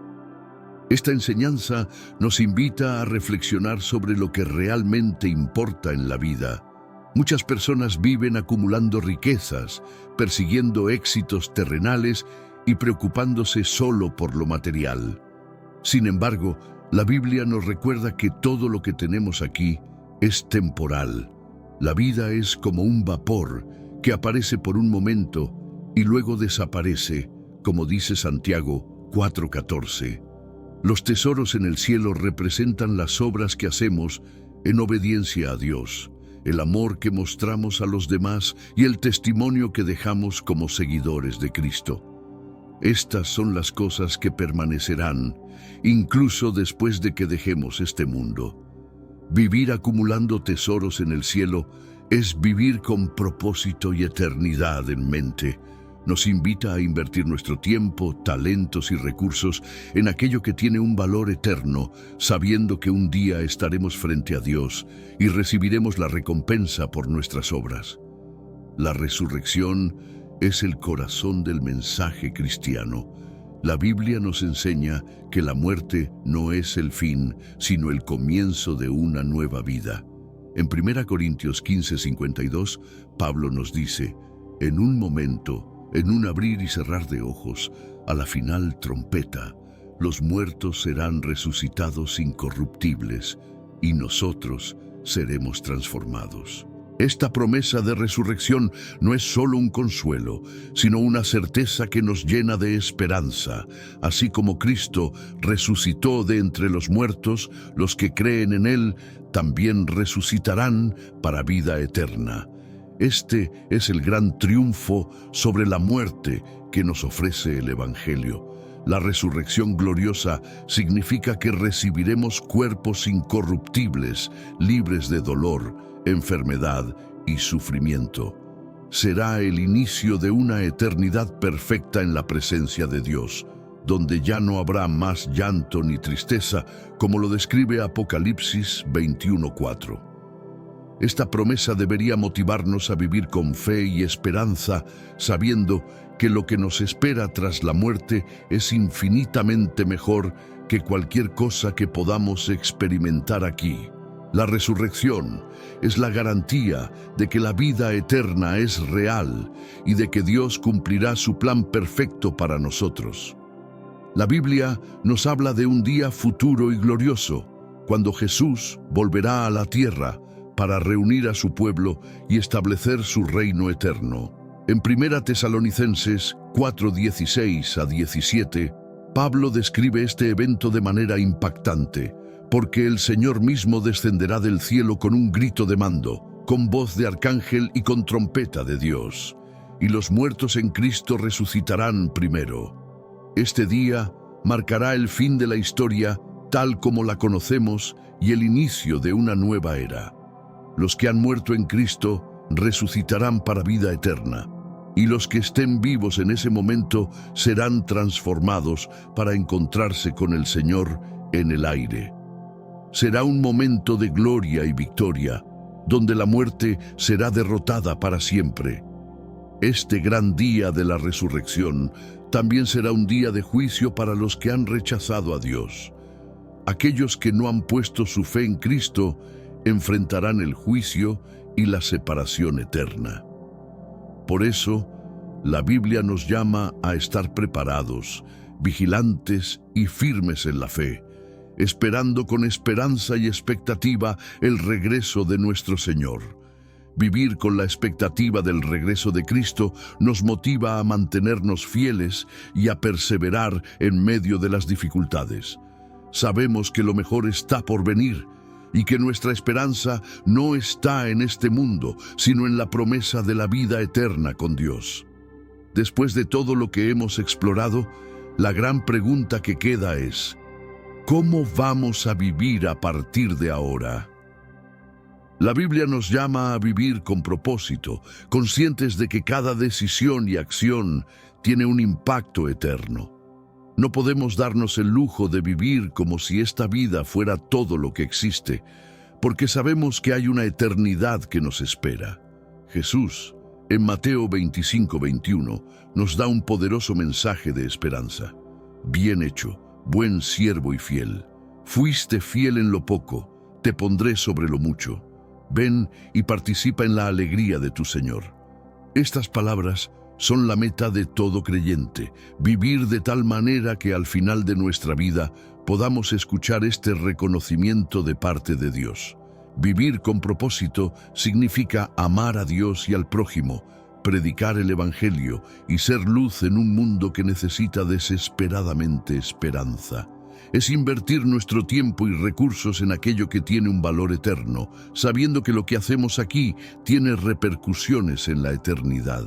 [SPEAKER 1] Esta enseñanza nos invita a reflexionar sobre lo que realmente importa en la vida. Muchas personas viven acumulando riquezas, persiguiendo éxitos terrenales y preocupándose solo por lo material. Sin embargo, la Biblia nos recuerda que todo lo que tenemos aquí es temporal. La vida es como un vapor que aparece por un momento y luego desaparece, como dice Santiago 4:14. Los tesoros en el cielo representan las obras que hacemos en obediencia a Dios, el amor que mostramos a los demás y el testimonio que dejamos como seguidores de Cristo. Estas son las cosas que permanecerán, incluso después de que dejemos este mundo. Vivir acumulando tesoros en el cielo es vivir con propósito y eternidad en mente. Nos invita a invertir nuestro tiempo, talentos y recursos en aquello que tiene un valor eterno, sabiendo que un día estaremos frente a Dios y recibiremos la recompensa por nuestras obras. La resurrección es el corazón del mensaje cristiano. La Biblia nos enseña que la muerte no es el fin, sino el comienzo de una nueva vida. En 1 Corintios 15:52, Pablo nos dice: en un momento, en un abrir y cerrar de ojos, a la final trompeta, los muertos serán resucitados incorruptibles y nosotros seremos transformados. Esta promesa de resurrección no es solo un consuelo, sino una certeza que nos llena de esperanza. Así como Cristo resucitó de entre los muertos, los que creen en Él también resucitarán para vida eterna. Este es el gran triunfo sobre la muerte que nos ofrece el Evangelio. La resurrección gloriosa significa que recibiremos cuerpos incorruptibles, libres de dolor, enfermedad y sufrimiento. Será el inicio de una eternidad perfecta en la presencia de Dios, donde ya no habrá más llanto ni tristeza, como lo describe Apocalipsis 21:4. Esta promesa debería motivarnos a vivir con fe y esperanza, sabiendo que lo que nos espera tras la muerte es infinitamente mejor que cualquier cosa que podamos experimentar aquí. La resurrección es la garantía de que la vida eterna es real y de que Dios cumplirá su plan perfecto para nosotros. La Biblia nos habla de un día futuro y glorioso, cuando Jesús volverá a la tierra para reunir a su pueblo y establecer su reino eterno. En 1 Tesalonicenses 4:16 a 17, Pablo describe este evento de manera impactante, porque el Señor mismo descenderá del cielo con un grito de mando, con voz de arcángel y con trompeta de Dios, y los muertos en Cristo resucitarán primero. Este día marcará el fin de la historia tal como la conocemos y el inicio de una nueva era. Los que han muerto en Cristo resucitarán para vida eterna, y los que estén vivos en ese momento serán transformados para encontrarse con el Señor en el aire. Será un momento de gloria y victoria, donde la muerte será derrotada para siempre. Este gran día de la resurrección también será un día de juicio para los que han rechazado a Dios. Aquellos que no han puesto su fe en Cristo enfrentarán el juicio y la separación eterna. Por eso, la Biblia nos llama a estar preparados, vigilantes y firmes en la fe, esperando con esperanza y expectativa el regreso de nuestro Señor. Vivir con la expectativa del regreso de Cristo nos motiva a mantenernos fieles y a perseverar en medio de las dificultades. Sabemos que lo mejor está por venir y que nuestra esperanza no está en este mundo, sino en la promesa de la vida eterna con Dios. Después de todo lo que hemos explorado, la gran pregunta que queda es: ¿cómo vamos a vivir a partir de ahora? La Biblia nos llama a vivir con propósito, conscientes de que cada decisión y acción tiene un impacto eterno. No podemos darnos el lujo de vivir como si esta vida fuera todo lo que existe, porque sabemos que hay una eternidad que nos espera. Jesús, en Mateo 25:21, nos da un poderoso mensaje de esperanza. Bien hecho, buen siervo y fiel. Fuiste fiel en lo poco, te pondré sobre lo mucho. Ven y participa en la alegría de tu Señor. Estas palabras son la meta de todo creyente, vivir de tal manera que al final de nuestra vida podamos escuchar este reconocimiento de parte de Dios. Vivir con propósito significa amar a Dios y al prójimo, predicar el Evangelio y ser luz en un mundo que necesita desesperadamente esperanza. Es invertir nuestro tiempo y recursos en aquello que tiene un valor eterno, sabiendo que lo que hacemos aquí tiene repercusiones en la eternidad.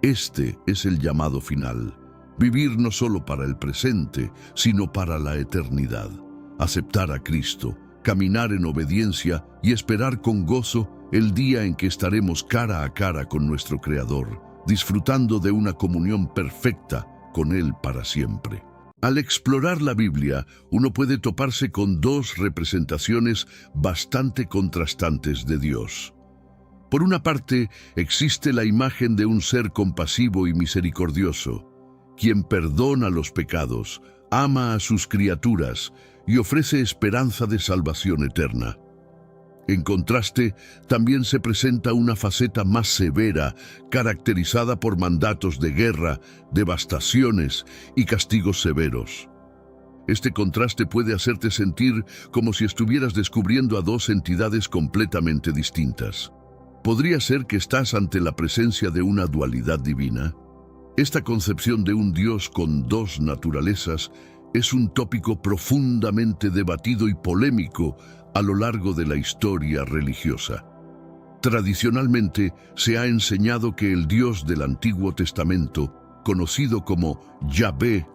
[SPEAKER 1] Este es el llamado final. Vivir no solo para el presente, sino para la eternidad. Aceptar a Cristo, caminar en obediencia y esperar con gozo el día en que estaremos cara a cara con nuestro Creador, disfrutando de una comunión perfecta con Él para siempre. Al explorar la Biblia, uno puede toparse con dos representaciones bastante contrastantes de Dios. Por una parte, existe la imagen de un ser compasivo y misericordioso, quien perdona los pecados, ama a sus criaturas y ofrece esperanza de salvación eterna. En contraste, también se presenta una faceta más severa, caracterizada por mandatos de guerra, devastaciones y castigos severos. Este contraste puede hacerte sentir como si estuvieras descubriendo a dos entidades completamente distintas. ¿Podría ser que estás ante la presencia de una dualidad divina? Esta concepción de un Dios con dos naturalezas es un tópico profundamente debatido y polémico a lo largo de la historia religiosa. Tradicionalmente se ha enseñado que el Dios del Antiguo Testamento, conocido como Yahvé,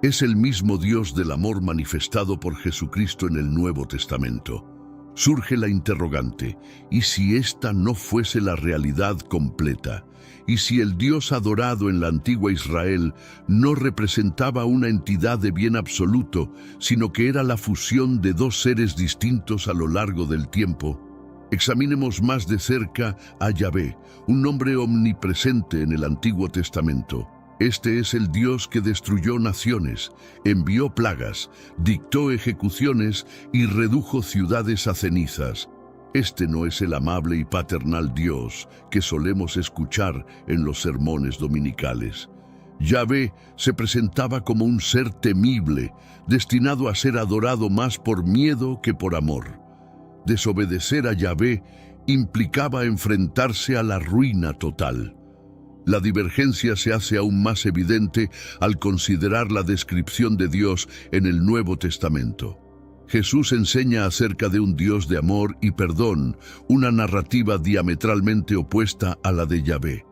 [SPEAKER 1] es el mismo Dios del amor manifestado por Jesucristo en el Nuevo Testamento. Surge la interrogante, ¿y si esta no fuese la realidad completa? ¿Y si el Dios adorado en la antigua Israel no representaba una entidad de bien absoluto, sino que era la fusión de dos seres distintos a lo largo del tiempo? Examinemos más de cerca a Yahvé, un nombre omnipresente en el Antiguo Testamento. Este es el Dios que destruyó naciones, envió plagas, dictó ejecuciones y redujo ciudades a cenizas. Este no es el amable y paternal Dios que solemos escuchar en los sermones dominicales. Yahvé se presentaba como un ser temible, destinado a ser adorado más por miedo que por amor. Desobedecer a Yahvé implicaba enfrentarse a la ruina total. La divergencia se hace aún más evidente al considerar la descripción de Dios en el Nuevo Testamento. Jesús enseña acerca de un Dios de amor y perdón, una narrativa diametralmente opuesta a la de Yahvé.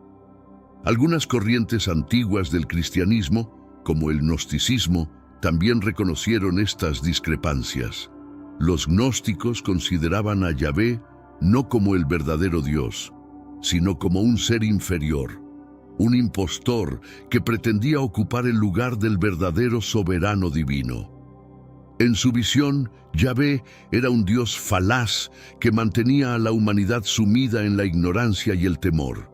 [SPEAKER 1] Algunas corrientes antiguas del cristianismo, como el gnosticismo, también reconocieron estas discrepancias. Los gnósticos consideraban a Yahvé no como el verdadero Dios, sino como un ser inferior, un impostor que pretendía ocupar el lugar del verdadero soberano divino. En su visión, Yahvé era un Dios falaz que mantenía a la humanidad sumida en la ignorancia y el temor.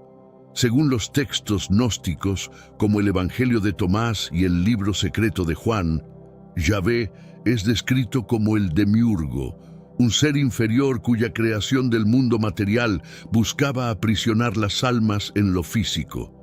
[SPEAKER 1] Según los textos gnósticos, como el Evangelio de Tomás y el libro secreto de Juan, Yahvé es descrito como el demiurgo, un ser inferior cuya creación del mundo material buscaba aprisionar las almas en lo físico.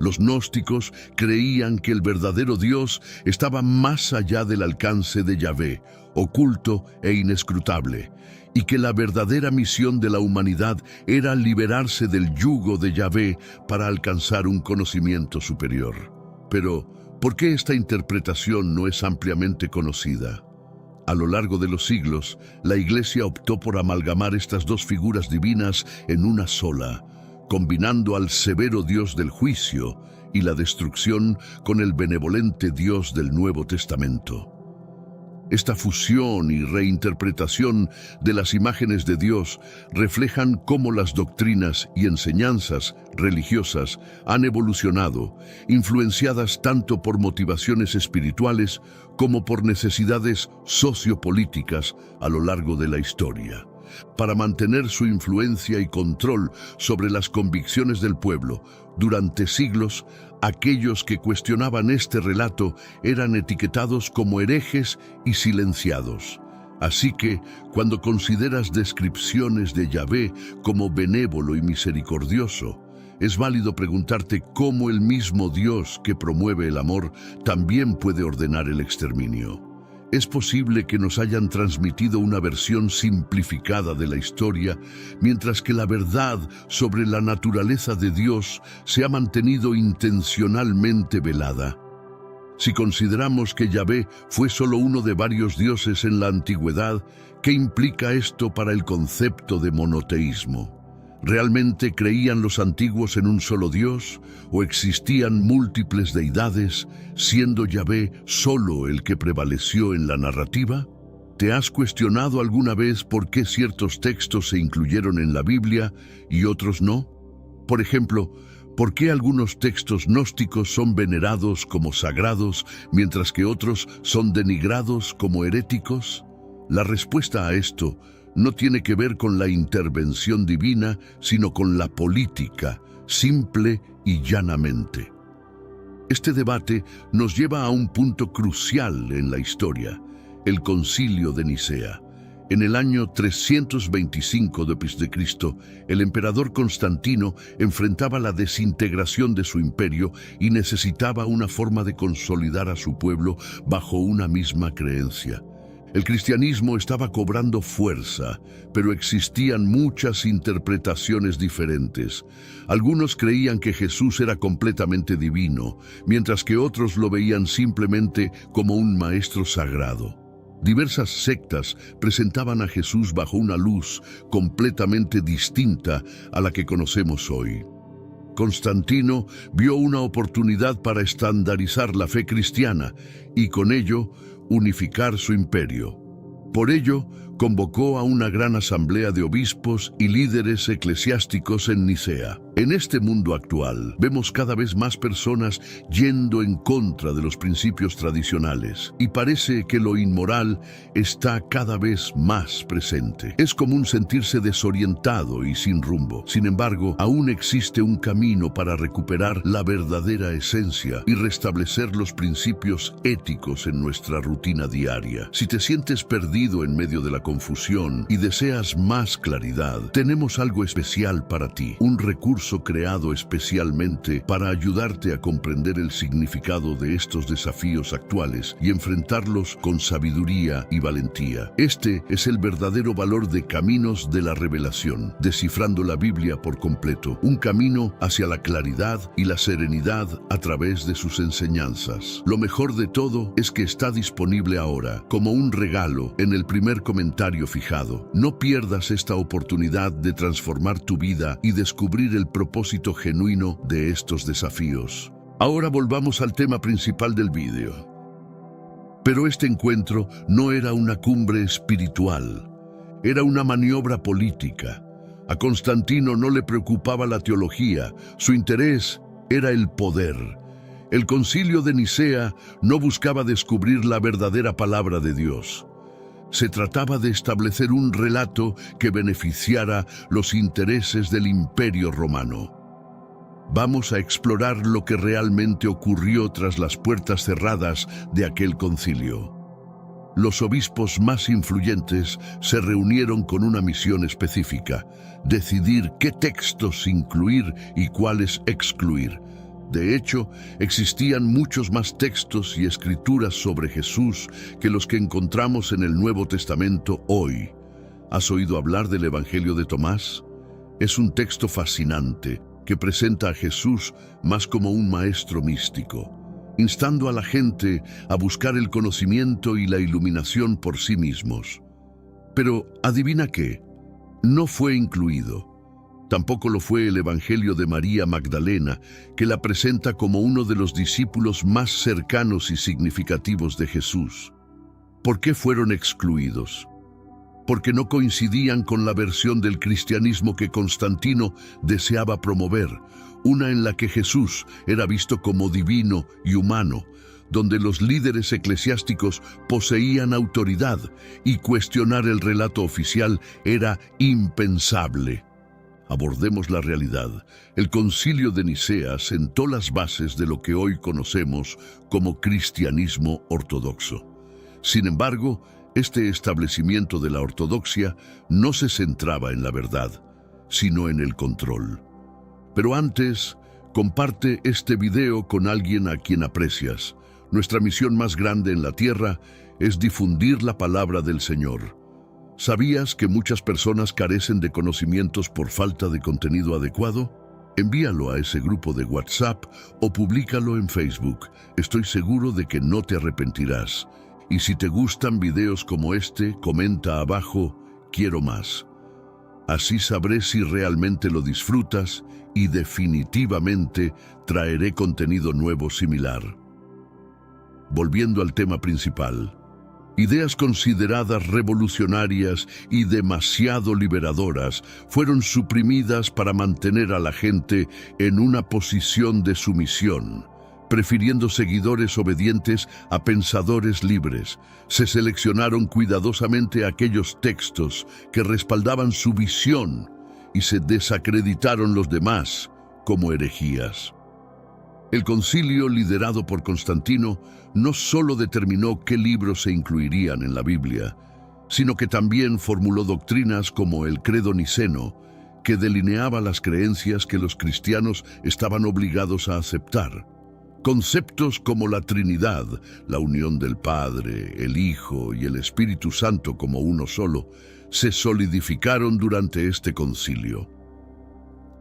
[SPEAKER 1] Los gnósticos creían que el verdadero Dios estaba más allá del alcance de Yahvé, oculto e inescrutable, y que la verdadera misión de la humanidad era liberarse del yugo de Yahvé para alcanzar un conocimiento superior. Pero, ¿por qué esta interpretación no es ampliamente conocida? A lo largo de los siglos, la Iglesia optó por amalgamar estas dos figuras divinas en una sola, combinando al severo Dios del juicio y la destrucción con el benevolente Dios del Nuevo Testamento. Esta fusión y reinterpretación de las imágenes de Dios reflejan cómo las doctrinas y enseñanzas religiosas han evolucionado, influenciadas tanto por motivaciones espirituales como por necesidades sociopolíticas a lo largo de la historia. Para mantener su influencia y control sobre las convicciones del pueblo, durante siglos, aquellos que cuestionaban este relato eran etiquetados como herejes y silenciados. Así que, cuando consideras descripciones de Yahvé como benévolo y misericordioso, es válido preguntarte cómo el mismo Dios que promueve el amor también puede ordenar el exterminio. Es posible que nos hayan transmitido una versión simplificada de la historia, mientras que la verdad sobre la naturaleza de Dios se ha mantenido intencionalmente velada. Si consideramos que Yahvé fue solo uno de varios dioses en la antigüedad, ¿qué implica esto para el concepto de monoteísmo? ¿Realmente creían los antiguos en un solo Dios o existían múltiples deidades, siendo Yahvé solo el que prevaleció en la narrativa? ¿Te has cuestionado alguna vez por qué ciertos textos se incluyeron en la Biblia y otros no? Por ejemplo, ¿por qué algunos textos gnósticos son venerados como sagrados, mientras que otros son denigrados como heréticos? La respuesta a esto no tiene que ver con la intervención divina, sino con la política, simple y llanamente. Este debate nos lleva a un punto crucial en la historia, el Concilio de Nicea. En el año 325 d.C., el emperador Constantino enfrentaba la desintegración de su imperio y necesitaba una forma de consolidar a su pueblo bajo una misma creencia. El cristianismo estaba cobrando fuerza, pero existían muchas interpretaciones diferentes. Algunos creían que Jesús era completamente divino, mientras que otros lo veían simplemente como un maestro sagrado. Diversas sectas presentaban a Jesús bajo una luz completamente distinta a la que conocemos hoy. Constantino vio una oportunidad para estandarizar la fe cristiana y con ello unificar su imperio. Por ello, convocó a una gran asamblea de obispos y líderes eclesiásticos en Nicea. En este mundo actual, vemos cada vez más personas yendo en contra de los principios tradicionales, y parece que lo inmoral está cada vez más presente. Es común sentirse desorientado y sin rumbo. Sin embargo, aún existe un camino para recuperar la verdadera esencia y restablecer los principios éticos en nuestra rutina diaria. Si te sientes perdido en medio de la confusión y deseas más claridad, tenemos algo especial para ti, un recurso creado especialmente para ayudarte a comprender el significado de estos desafíos actuales y enfrentarlos con sabiduría y valentía. Este es el verdadero valor de Caminos de la Revelación, descifrando la Biblia por completo, un camino hacia la claridad y la serenidad a través de sus enseñanzas. Lo mejor de todo es que está disponible ahora, como un regalo, en el primer comentario fijado. No pierdas esta oportunidad de transformar tu vida y descubrir el propósito genuino de estos desafíos. Ahora volvamos al tema principal del vídeo. Pero este encuentro no era una cumbre espiritual, era una maniobra política. A Constantino no le preocupaba la teología, su interés era el poder. El Concilio de Nicea no buscaba descubrir la verdadera palabra de Dios. Se trataba de establecer un relato que beneficiara los intereses del Imperio Romano. Vamos a explorar lo que realmente ocurrió tras las puertas cerradas de aquel concilio. Los obispos más influyentes se reunieron con una misión específica: decidir qué textos incluir y cuáles excluir. De hecho, existían muchos más textos y escrituras sobre Jesús que los que encontramos en el Nuevo Testamento hoy. ¿Has oído hablar del Evangelio de Tomás? Es un texto fascinante que presenta a Jesús más como un maestro místico, instando a la gente a buscar el conocimiento y la iluminación por sí mismos. Pero, ¿adivina qué? No fue incluido. Tampoco lo fue el Evangelio de María Magdalena, que la presenta como uno de los discípulos más cercanos y significativos de Jesús. ¿Por qué fueron excluidos? Porque no coincidían con la versión del cristianismo que Constantino deseaba promover, una en la que Jesús era visto como divino y humano, donde los líderes eclesiásticos poseían autoridad y cuestionar el relato oficial era impensable. Abordemos la realidad. El Concilio de Nicea sentó las bases de lo que hoy conocemos como cristianismo ortodoxo. Sin embargo, este establecimiento de la ortodoxia no se centraba en la verdad, sino en el control. Pero antes, comparte este video con alguien a quien aprecias. Nuestra misión más grande en la tierra es difundir la palabra del Señor. ¿Sabías que muchas personas carecen de conocimientos por falta de contenido adecuado? Envíalo a ese grupo de WhatsApp o públicalo en Facebook. Estoy seguro de que no te arrepentirás. Y si te gustan videos como este, comenta abajo, quiero más. Así sabré si realmente lo disfrutas y definitivamente traeré contenido nuevo similar. Volviendo al tema principal, ideas consideradas revolucionarias y demasiado liberadoras fueron suprimidas para mantener a la gente en una posición de sumisión, prefiriendo seguidores obedientes a pensadores libres. Se seleccionaron cuidadosamente aquellos textos que respaldaban su visión y se desacreditaron los demás como herejías. El concilio liderado por Constantino no solo determinó qué libros se incluirían en la Biblia, sino que también formuló doctrinas como el Credo Niceno, que delineaba las creencias que los cristianos estaban obligados a aceptar. Conceptos como la Trinidad, la unión del Padre, el Hijo y el Espíritu Santo como uno solo, se solidificaron durante este concilio.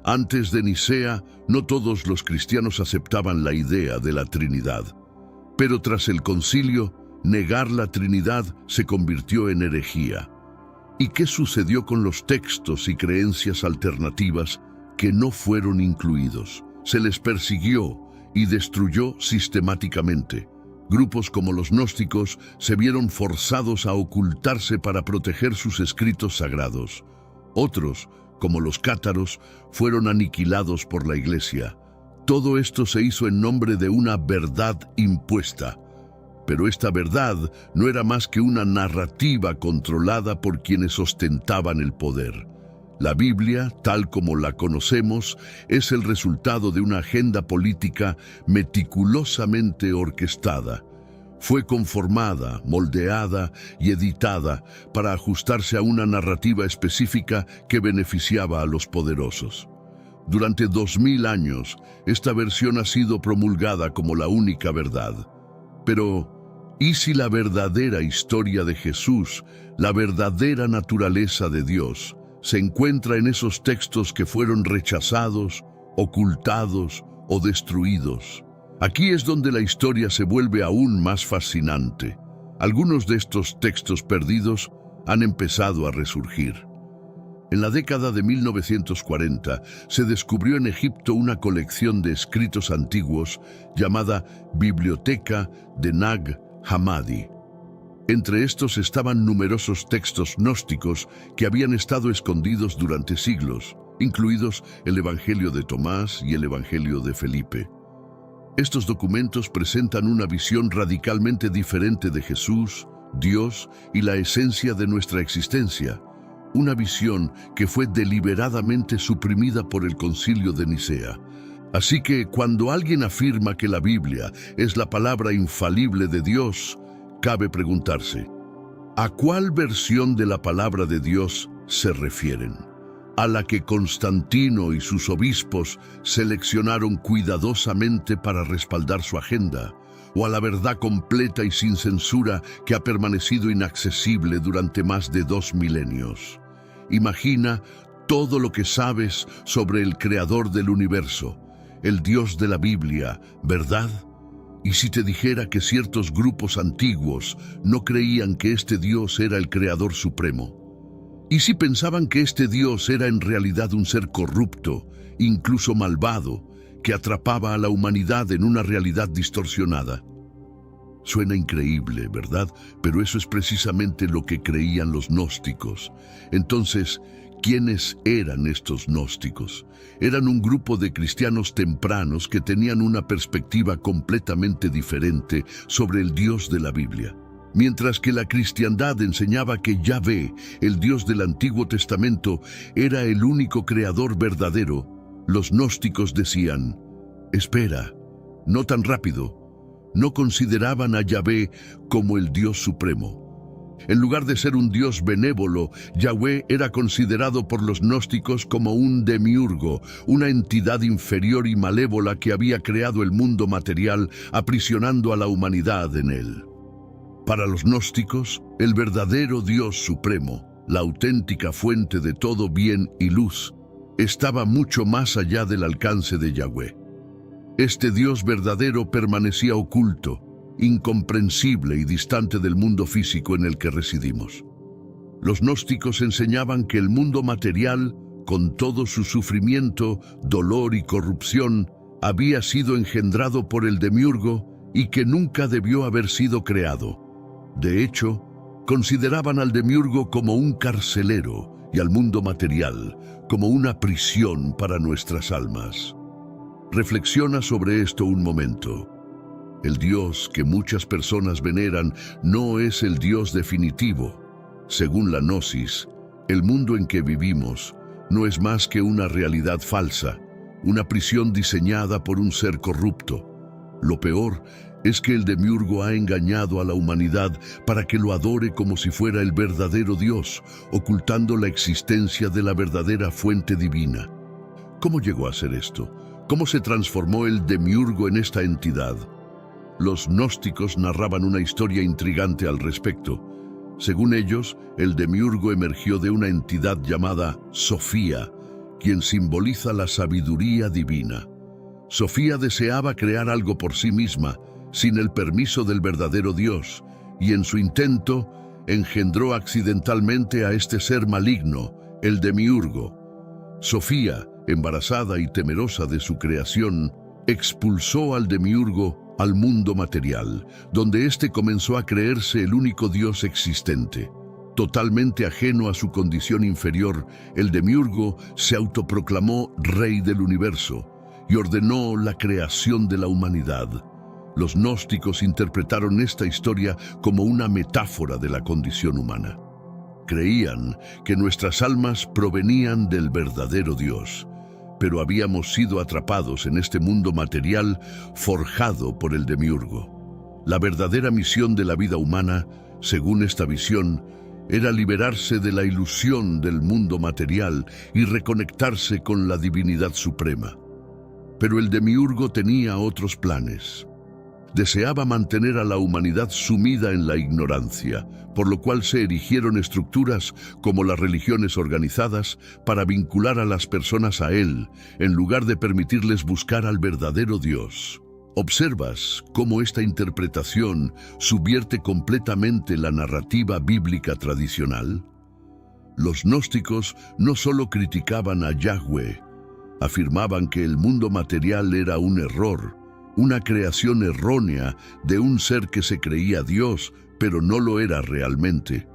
[SPEAKER 1] Antes de Nicea, no todos los cristianos aceptaban la idea de la Trinidad, pero tras el concilio, negar la Trinidad se convirtió en herejía. ¿Y qué sucedió con los textos y creencias alternativas que no fueron incluidos? Se les persiguió y destruyó sistemáticamente. Grupos como los gnósticos se vieron forzados a ocultarse para proteger sus escritos sagrados. Otros, como los cátaros, fueron aniquilados por la Iglesia. Todo esto se hizo en nombre de una verdad impuesta. Pero esta verdad no era más que una narrativa controlada por quienes ostentaban el poder. La Biblia, tal como la conocemos, es el resultado de una agenda política meticulosamente orquestada. Fue conformada, moldeada y editada para ajustarse a una narrativa específica que beneficiaba a los poderosos. Durante 2000 años, esta versión ha sido promulgada como la única verdad. Pero, ¿y si la verdadera historia de Jesús, la verdadera naturaleza de Dios, se encuentra en esos textos que fueron rechazados, ocultados o destruidos? Aquí es donde la historia se vuelve aún más fascinante. Algunos de estos textos perdidos han empezado a resurgir. En la década de 1940 se descubrió en Egipto una colección de escritos antiguos llamada Biblioteca de Nag Hammadi. Entre estos estaban numerosos textos gnósticos que habían estado escondidos durante siglos, incluidos el Evangelio de Tomás y el Evangelio de Felipe. Estos documentos presentan una visión radicalmente diferente de Jesús, Dios y la esencia de nuestra existencia, una visión que fue deliberadamente suprimida por el Concilio de Nicea. Así que cuando alguien afirma que la Biblia es la palabra infalible de Dios, cabe preguntarse, ¿a cuál versión de la palabra de Dios se refieren? ¿A la que Constantino y sus obispos seleccionaron cuidadosamente para respaldar su agenda? ¿O a la verdad completa y sin censura que ha permanecido inaccesible durante más de 2 milenios? Imagina todo lo que sabes sobre el creador del universo, el Dios de la Biblia, ¿verdad? ¿Y si te dijera que ciertos grupos antiguos no creían que este Dios era el creador supremo? ¿Y si pensaban que este Dios era en realidad un ser corrupto, incluso malvado, que atrapaba a la humanidad en una realidad distorsionada? Suena increíble, ¿verdad? Pero eso es precisamente lo que creían los gnósticos. Entonces, ¿quiénes eran estos gnósticos? Eran un grupo de cristianos tempranos que tenían una perspectiva completamente diferente sobre el Dios de la Biblia. Mientras que la cristiandad enseñaba que Yahvé, el Dios del Antiguo Testamento, era el único creador verdadero, los gnósticos decían: espera, no tan rápido. No consideraban a Yahvé como el Dios supremo. En lugar de ser un Dios benévolo, Yahvé era considerado por los gnósticos como un demiurgo, una entidad inferior y malévola que había creado el mundo material, aprisionando a la humanidad en él. Para los gnósticos, el verdadero Dios supremo, la auténtica fuente de todo bien y luz, estaba mucho más allá del alcance de Yahvé. Este Dios verdadero permanecía oculto, incomprensible y distante del mundo físico en el que residimos. Los gnósticos enseñaban que el mundo material, con todo su sufrimiento, dolor y corrupción, había sido engendrado por el demiurgo y que nunca debió haber sido creado. De hecho, consideraban al demiurgo como un carcelero y al mundo material como una prisión para nuestras almas. Reflexiona sobre esto un momento. El Dios que muchas personas veneran no es el Dios definitivo. Según la Gnosis, el mundo en que vivimos no es más que una realidad falsa, una prisión diseñada por un ser corrupto. Lo peor es que el demiurgo ha engañado a la humanidad para que lo adore como si fuera el verdadero Dios, ocultando la existencia de la verdadera fuente divina. ¿Cómo llegó a ser esto? ¿Cómo se transformó el demiurgo en esta entidad? Los gnósticos narraban una historia intrigante al respecto. Según ellos, el demiurgo emergió de una entidad llamada Sofía, quien simboliza la sabiduría divina. Sofía deseaba crear algo por sí misma, sin el permiso del verdadero Dios, y en su intento engendró accidentalmente a este ser maligno, el demiurgo. Sofía, embarazada y temerosa de su creación, expulsó al demiurgo al mundo material, donde éste comenzó a creerse el único Dios existente. Totalmente ajeno a su condición inferior, el demiurgo se autoproclamó rey del universo y ordenó la creación de la humanidad. Los gnósticos interpretaron esta historia como una metáfora de la condición humana. Creían que nuestras almas provenían del verdadero Dios, pero habíamos sido atrapados en este mundo material forjado por el demiurgo. La verdadera misión de la vida humana, según esta visión, era liberarse de la ilusión del mundo material y reconectarse con la divinidad suprema. Pero el demiurgo tenía otros planes. Deseaba mantener a la humanidad sumida en la ignorancia, por lo cual se erigieron estructuras como las religiones organizadas para vincular a las personas a él, en lugar de permitirles buscar al verdadero Dios. ¿Observas cómo esta interpretación subvierte completamente la narrativa bíblica tradicional? Los gnósticos no solo criticaban a Yahweh, afirmaban que el mundo material era un error, una creación errónea de un ser que se creía Dios, pero no lo era realmente.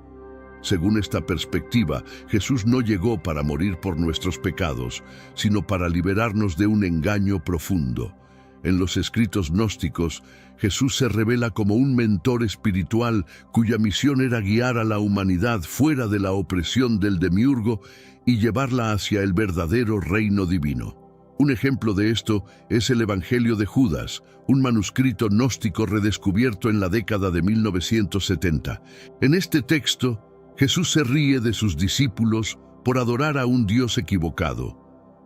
[SPEAKER 1] Según esta perspectiva, Jesús no llegó para morir por nuestros pecados, sino para liberarnos de un engaño profundo. En los escritos gnósticos, Jesús se revela como un mentor espiritual cuya misión era guiar a la humanidad fuera de la opresión del demiurgo y llevarla hacia el verdadero reino divino. Un ejemplo de esto es el Evangelio de Judas, un manuscrito gnóstico redescubierto en la década de 1970. En este texto, Jesús se ríe de sus discípulos por adorar a un Dios equivocado.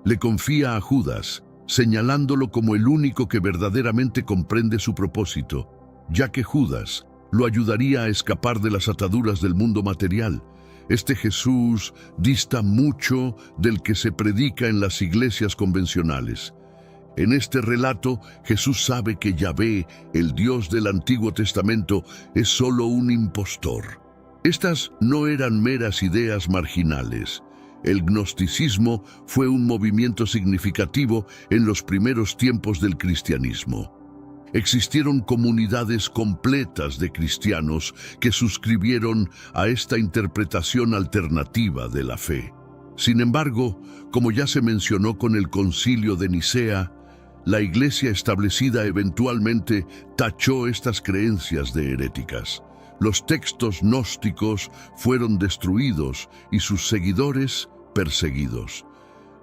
[SPEAKER 1] Le confía a Judas, señalándolo como el único que verdaderamente comprende su propósito, ya que Judas lo ayudaría a escapar de las ataduras del mundo material. Este Jesús dista mucho del que se predica en las iglesias convencionales. En este relato, Jesús sabe que Yahvé, el Dios del Antiguo Testamento, es solo un impostor. Estas no eran meras ideas marginales. El gnosticismo fue un movimiento significativo en los primeros tiempos del cristianismo. Existieron comunidades completas de cristianos que suscribieron a esta interpretación alternativa de la fe. Sin embargo, como ya se mencionó con el Concilio de Nicea, la Iglesia establecida eventualmente tachó estas creencias de heréticas. Los textos gnósticos fueron destruidos y sus seguidores perseguidos.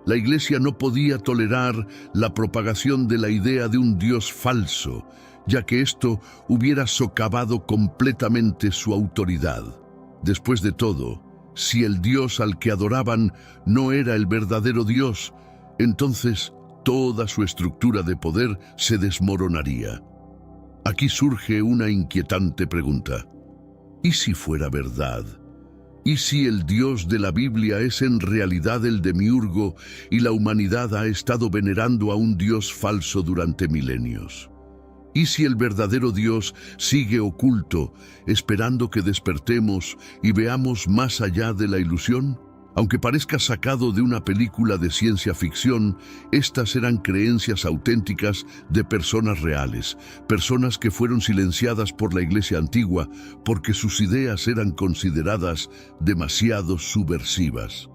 [SPEAKER 1] La Iglesia no podía tolerar la propagación de la idea de un Dios falso, ya que esto hubiera socavado completamente su autoridad. Después de todo, si el Dios al que adoraban no era el verdadero Dios, entonces toda su estructura de poder se desmoronaría. Aquí surge una inquietante pregunta. ¿Y si fuera verdad? ¿Y si el Dios de la Biblia es en realidad el demiurgo y la humanidad ha estado venerando a un Dios falso durante milenios? ¿Y si el verdadero Dios sigue oculto, esperando que despertemos y veamos más allá de la ilusión? Aunque parezca sacado de una película de ciencia ficción, estas eran creencias auténticas de personas reales, personas que fueron silenciadas por la Iglesia antigua porque sus ideas eran consideradas demasiado subversivas.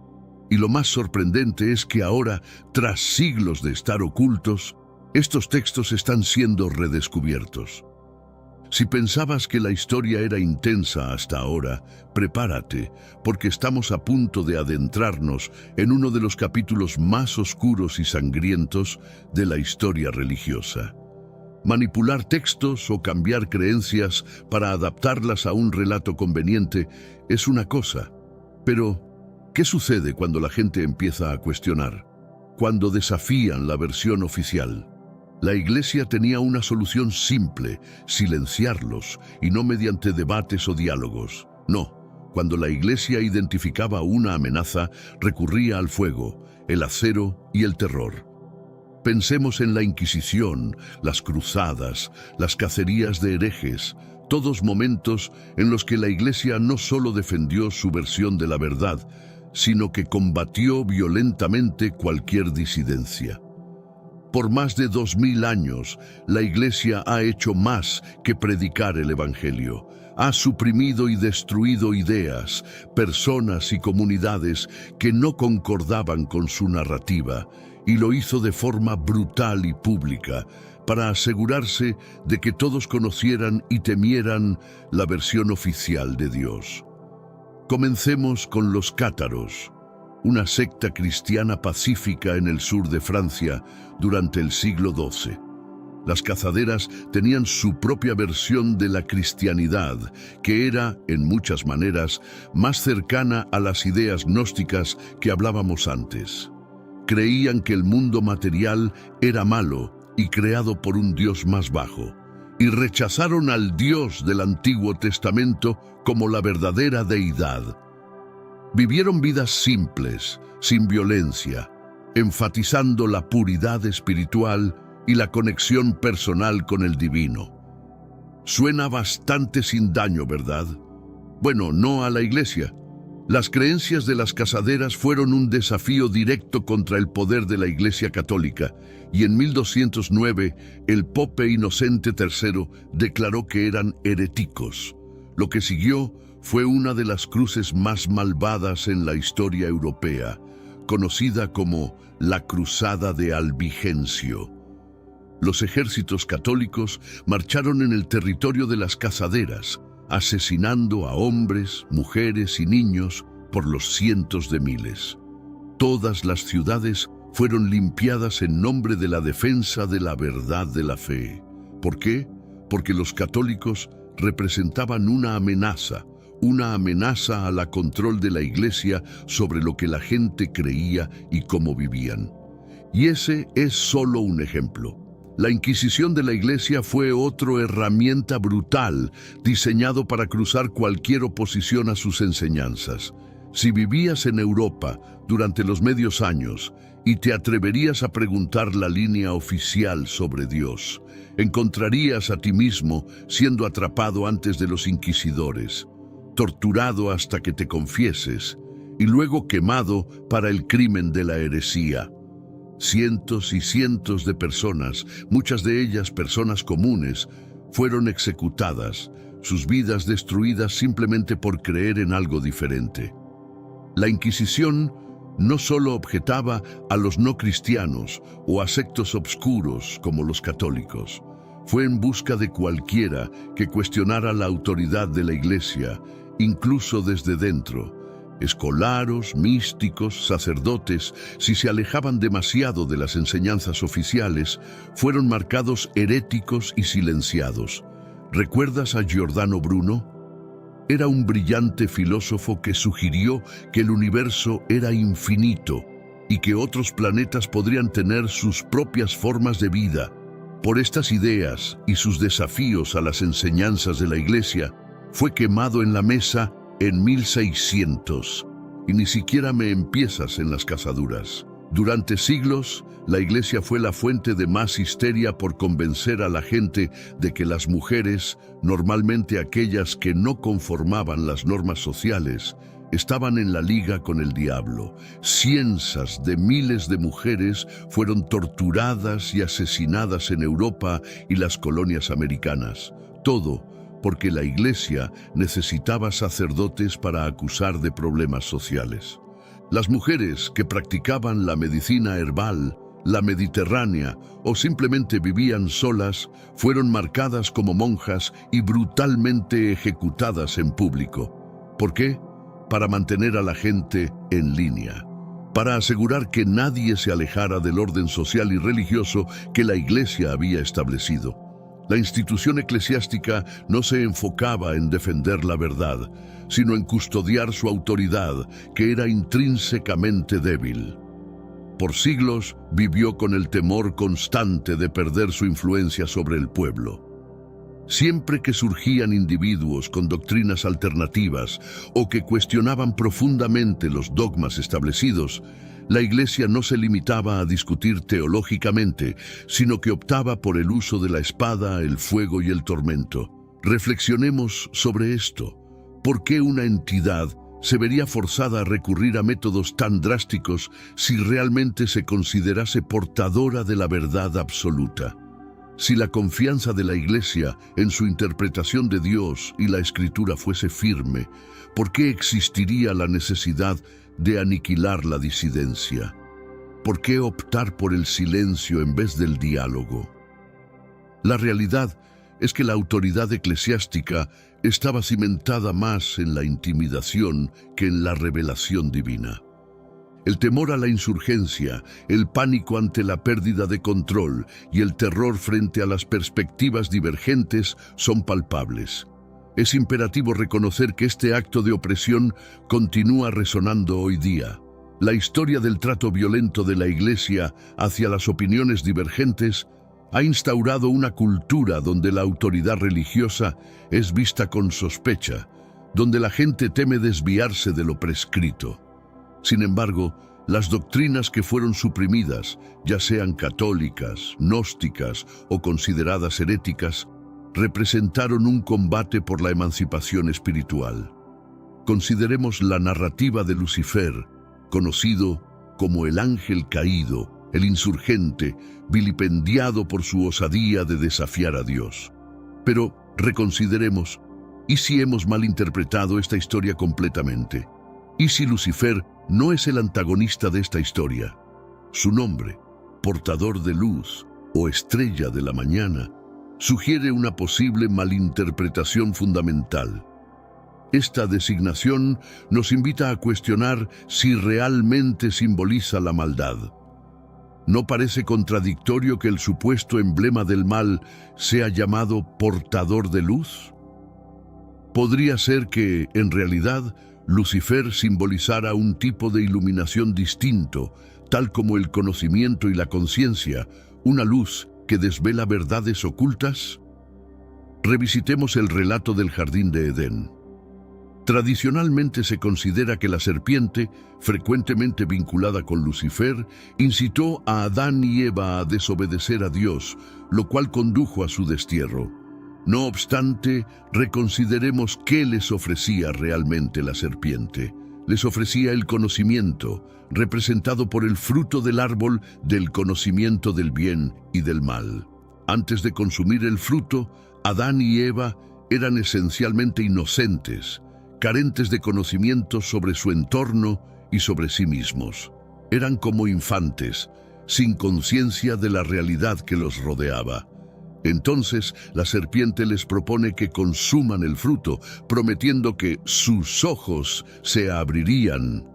[SPEAKER 1] Y lo más sorprendente es que ahora, tras siglos de estar ocultos, estos textos están siendo redescubiertos. Si pensabas que la historia era intensa hasta ahora, prepárate, porque estamos a punto de adentrarnos en uno de los capítulos más oscuros y sangrientos de la historia religiosa. Manipular textos o cambiar creencias para adaptarlas a un relato conveniente es una cosa, pero ¿qué sucede cuando la gente empieza a cuestionar? Cuando desafían la versión oficial. La Iglesia tenía una solución simple: silenciarlos, y no mediante debates o diálogos. No, cuando la Iglesia identificaba una amenaza, recurría al fuego, el acero y el terror. Pensemos en la Inquisición, las cruzadas, las cacerías de herejes, todos momentos en los que la Iglesia no solo defendió su versión de la verdad, sino que combatió violentamente cualquier disidencia. Por más de 2000 años, la Iglesia ha hecho más que predicar el Evangelio. Ha suprimido y destruido ideas, personas y comunidades que no concordaban con su narrativa, y lo hizo de forma brutal y pública, para asegurarse de que todos conocieran y temieran la versión oficial de Dios. Comencemos con los cátaros, una secta cristiana pacífica en el sur de Francia durante el siglo XII. Las cazaderas tenían su propia versión de la cristianidad, que era, en muchas maneras, más cercana a las ideas gnósticas que hablábamos antes. Creían que el mundo material era malo y creado por un Dios más bajo, y rechazaron al Dios del Antiguo Testamento como la verdadera deidad. Vivieron vidas simples, sin violencia, enfatizando la puridad espiritual y la conexión personal con el divino. Suena bastante sin daño, ¿verdad? Bueno, no a la Iglesia. Las creencias de las cazaderas fueron un desafío directo contra el poder de la Iglesia Católica, y en 1209 el Pope Inocente III declaró que eran heréticos. Lo que siguió fue una de las cruces más malvadas en la historia europea, conocida como la Cruzada de Albigencio. Los ejércitos católicos marcharon en el territorio de las cazaderas, asesinando a hombres, mujeres y niños por los cientos de miles. Todas las ciudades fueron limpiadas en nombre de la defensa de la verdad de la fe. ¿Por qué? Porque los católicos representaban una amenaza a la control de la Iglesia sobre lo que la gente creía y cómo vivían. Y ese es solo un ejemplo. La Inquisición de la Iglesia fue otra herramienta brutal diseñado para cruzar cualquier oposición a sus enseñanzas. Si vivías en Europa durante los medios años y te atreverías a preguntar la línea oficial sobre Dios, encontrarías a ti mismo siendo atrapado antes de los inquisidores, torturado hasta que te confieses y luego quemado para el crimen de la heresía. Cientos y cientos de personas, muchas de ellas personas comunes, fueron ejecutadas, sus vidas destruidas simplemente por creer en algo diferente. La Inquisición no solo objetaba a los no cristianos o a sectos obscuros como los católicos, fue en busca de cualquiera que cuestionara la autoridad de la Iglesia, incluso desde dentro. Escolaros, místicos, sacerdotes, si se alejaban demasiado de las enseñanzas oficiales, fueron marcados heréticos y silenciados. ¿Recuerdas a Giordano Bruno? Era un brillante filósofo que sugirió que el universo era infinito y que otros planetas podrían tener sus propias formas de vida. Por estas ideas y sus desafíos a las enseñanzas de la Iglesia, fue quemado en la mesa en 1600, y ni siquiera me empiezas en las cazaduras. Durante siglos, la Iglesia fue la fuente de más histeria por convencer a la gente de que las mujeres, normalmente aquellas que no conformaban las normas sociales, estaban en la liga con el diablo. Cientos de miles de mujeres fueron torturadas y asesinadas en Europa y las colonias americanas. Todo porque la Iglesia necesitaba sacerdotes para acusar de problemas sociales. Las mujeres que practicaban la medicina herbal, la mediterránea o simplemente vivían solas, fueron marcadas como monjas y brutalmente ejecutadas en público. ¿Por qué? Para mantener a la gente en línea, para asegurar que nadie se alejara del orden social y religioso que la Iglesia había establecido. La institución eclesiástica no se enfocaba en defender la verdad, sino en custodiar su autoridad, que era intrínsecamente débil. Por siglos vivió con el temor constante de perder su influencia sobre el pueblo. Siempre que surgían individuos con doctrinas alternativas o que cuestionaban profundamente los dogmas establecidos, la Iglesia no se limitaba a discutir teológicamente, sino que optaba por el uso de la espada, el fuego y el tormento. Reflexionemos sobre esto. ¿Por qué una entidad se vería forzada a recurrir a métodos tan drásticos si realmente se considerase portadora de la verdad absoluta? Si la confianza de la Iglesia en su interpretación de Dios y la Escritura fuese firme, ¿por qué existiría la necesidad de aniquilar la disidencia? ¿Por qué optar por el silencio en vez del diálogo? La realidad es que la autoridad eclesiástica estaba cimentada más en la intimidación que en la revelación divina. El temor a la insurgencia, el pánico ante la pérdida de control y el terror frente a las perspectivas divergentes son palpables. Es imperativo reconocer que este acto de opresión continúa resonando hoy día. La historia del trato violento de la Iglesia hacia las opiniones divergentes ha instaurado una cultura donde la autoridad religiosa es vista con sospecha, donde la gente teme desviarse de lo prescrito. Sin embargo, las doctrinas que fueron suprimidas, ya sean católicas, gnósticas o consideradas heréticas, representaron un combate por la emancipación espiritual. Consideremos la narrativa de Lucifer, conocido como el ángel caído, el insurgente, vilipendiado por su osadía de desafiar a Dios. Pero reconsideremos, ¿y si hemos malinterpretado esta historia completamente? ¿Y si Lucifer no es el antagonista de esta historia? Su nombre, portador de luz o estrella de la mañana, sugiere una posible malinterpretación fundamental. Esta designación nos invita a cuestionar si realmente simboliza la maldad. ¿No parece contradictorio que el supuesto emblema del mal sea llamado portador de luz? ¿Podría ser que, en realidad, Lucifer simbolizara un tipo de iluminación distinto, tal como el conocimiento y la conciencia, una luz que desvela verdades ocultas? Revisitemos el relato del Jardín de Edén. Tradicionalmente se considera que la serpiente, frecuentemente vinculada con Lucifer, incitó a Adán y Eva a desobedecer a Dios, lo cual condujo a su destierro. No obstante, reconsideremos qué les ofrecía realmente la serpiente. les ofrecía el conocimiento, representado por el fruto del árbol del conocimiento del bien y del mal. Antes de consumir el fruto, Adán y Eva eran esencialmente inocentes, carentes de conocimientos sobre su entorno y sobre sí mismos. Eran como infantes, sin conciencia de la realidad que los rodeaba. Entonces la serpiente les propone que consuman el fruto, prometiendo que sus ojos se abrirían.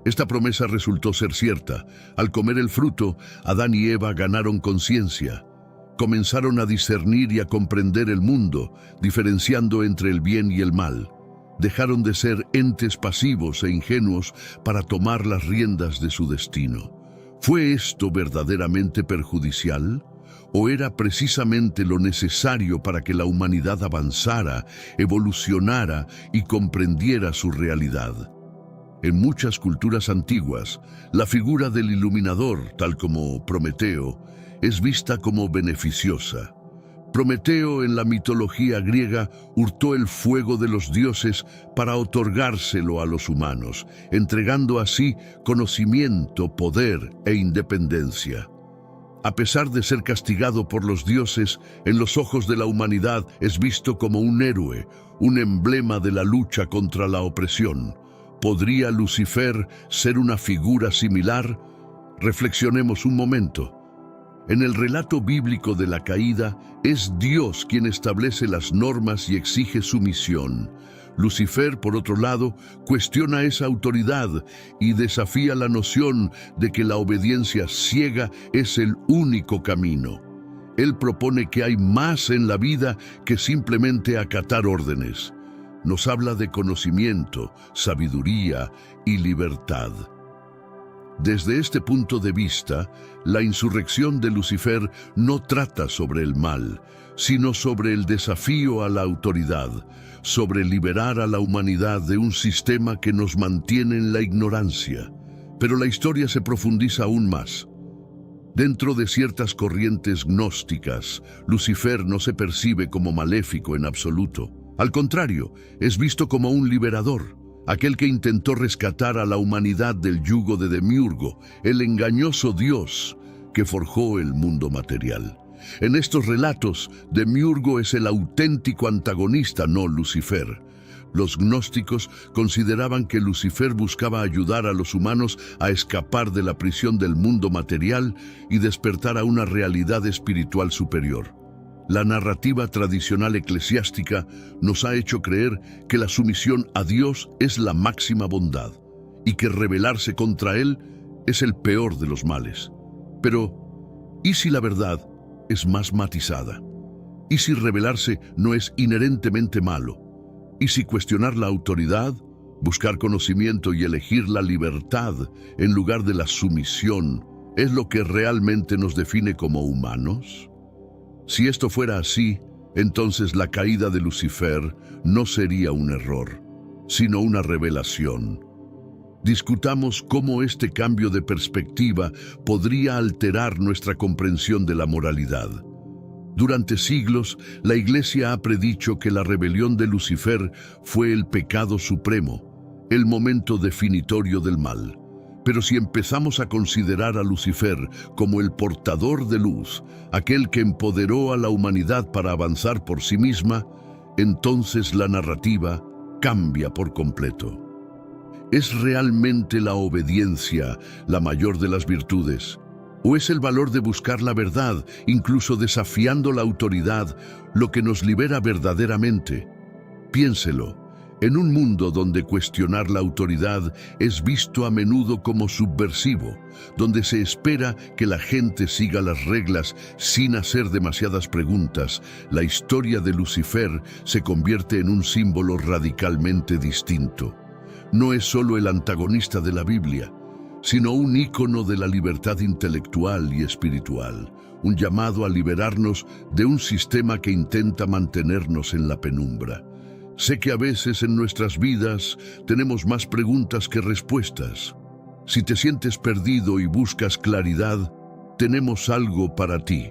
[SPEAKER 1] Esta promesa resultó ser cierta. Al comer el fruto, Adán y Eva ganaron conciencia. Comenzaron a discernir y a comprender el mundo, diferenciando entre el bien y el mal. Dejaron de ser entes pasivos e ingenuos para tomar las riendas de su destino. ¿Fue esto verdaderamente perjudicial? ¿O era precisamente lo necesario para que la humanidad avanzara, evolucionara y comprendiera su realidad? En muchas culturas antiguas, la figura del iluminador, tal como Prometeo, es vista como beneficiosa. Prometeo en la mitología griega hurtó el fuego de los dioses para otorgárselo a los humanos, entregando así conocimiento, poder e independencia. A pesar de ser castigado por los dioses, en los ojos de la humanidad es visto como un héroe, un emblema de la lucha contra la opresión. ¿Podría Lucifer ser una figura similar? Reflexionemos un momento. En el relato bíblico de la caída, es Dios quien establece las normas y exige sumisión. Lucifer, por otro lado, cuestiona esa autoridad y desafía la noción de que la obediencia ciega es el único camino. Él propone que hay más en la vida que simplemente acatar órdenes. Nos habla de conocimiento, sabiduría y libertad. Desde este punto de vista, la insurrección de Lucifer no trata sobre el mal, sino sobre el desafío a la autoridad, sobre liberar a la humanidad de un sistema que nos mantiene en la ignorancia. Pero la historia se profundiza aún más. Dentro de ciertas corrientes gnósticas, Lucifer no se percibe como maléfico en absoluto. Al contrario, es visto como un liberador, aquel que intentó rescatar a la humanidad del yugo de Demiurgo, el engañoso dios que forjó el mundo material. En estos relatos, Demiurgo es el auténtico antagonista, no Lucifer. Los gnósticos consideraban que Lucifer buscaba ayudar a los humanos a escapar de la prisión del mundo material y despertar a una realidad espiritual superior. La narrativa tradicional eclesiástica nos ha hecho creer que la sumisión a Dios es la máxima bondad y que rebelarse contra Él es el peor de los males. Pero, ¿y si la verdad es más matizada? ¿Y si rebelarse no es inherentemente malo? ¿Y si cuestionar la autoridad, buscar conocimiento y elegir la libertad en lugar de la sumisión es lo que realmente nos define como humanos? Si esto fuera así, entonces la caída de Lucifer no sería un error, sino una revelación. Discutamos cómo este cambio de perspectiva podría alterar nuestra comprensión de la moralidad. Durante siglos, la Iglesia ha predicho que la rebelión de Lucifer fue el pecado supremo, el momento definitorio del mal. Pero si empezamos a considerar a Lucifer como el portador de luz, aquel que empoderó a la humanidad para avanzar por sí misma, entonces la narrativa cambia por completo. ¿Es realmente la obediencia la mayor de las virtudes? ¿O es el valor de buscar la verdad, incluso desafiando la autoridad, lo que nos libera verdaderamente? Piénselo. En un mundo donde cuestionar la autoridad es visto a menudo como subversivo, donde se espera que la gente siga las reglas sin hacer demasiadas preguntas, la historia de Lucifer se convierte en un símbolo radicalmente distinto. No es solo el antagonista de la Biblia, sino un ícono de la libertad intelectual y espiritual, un llamado a liberarnos de un sistema que intenta mantenernos en la penumbra. Sé que a veces en nuestras vidas tenemos más preguntas que respuestas. Si te sientes perdido y buscas claridad, tenemos algo para ti.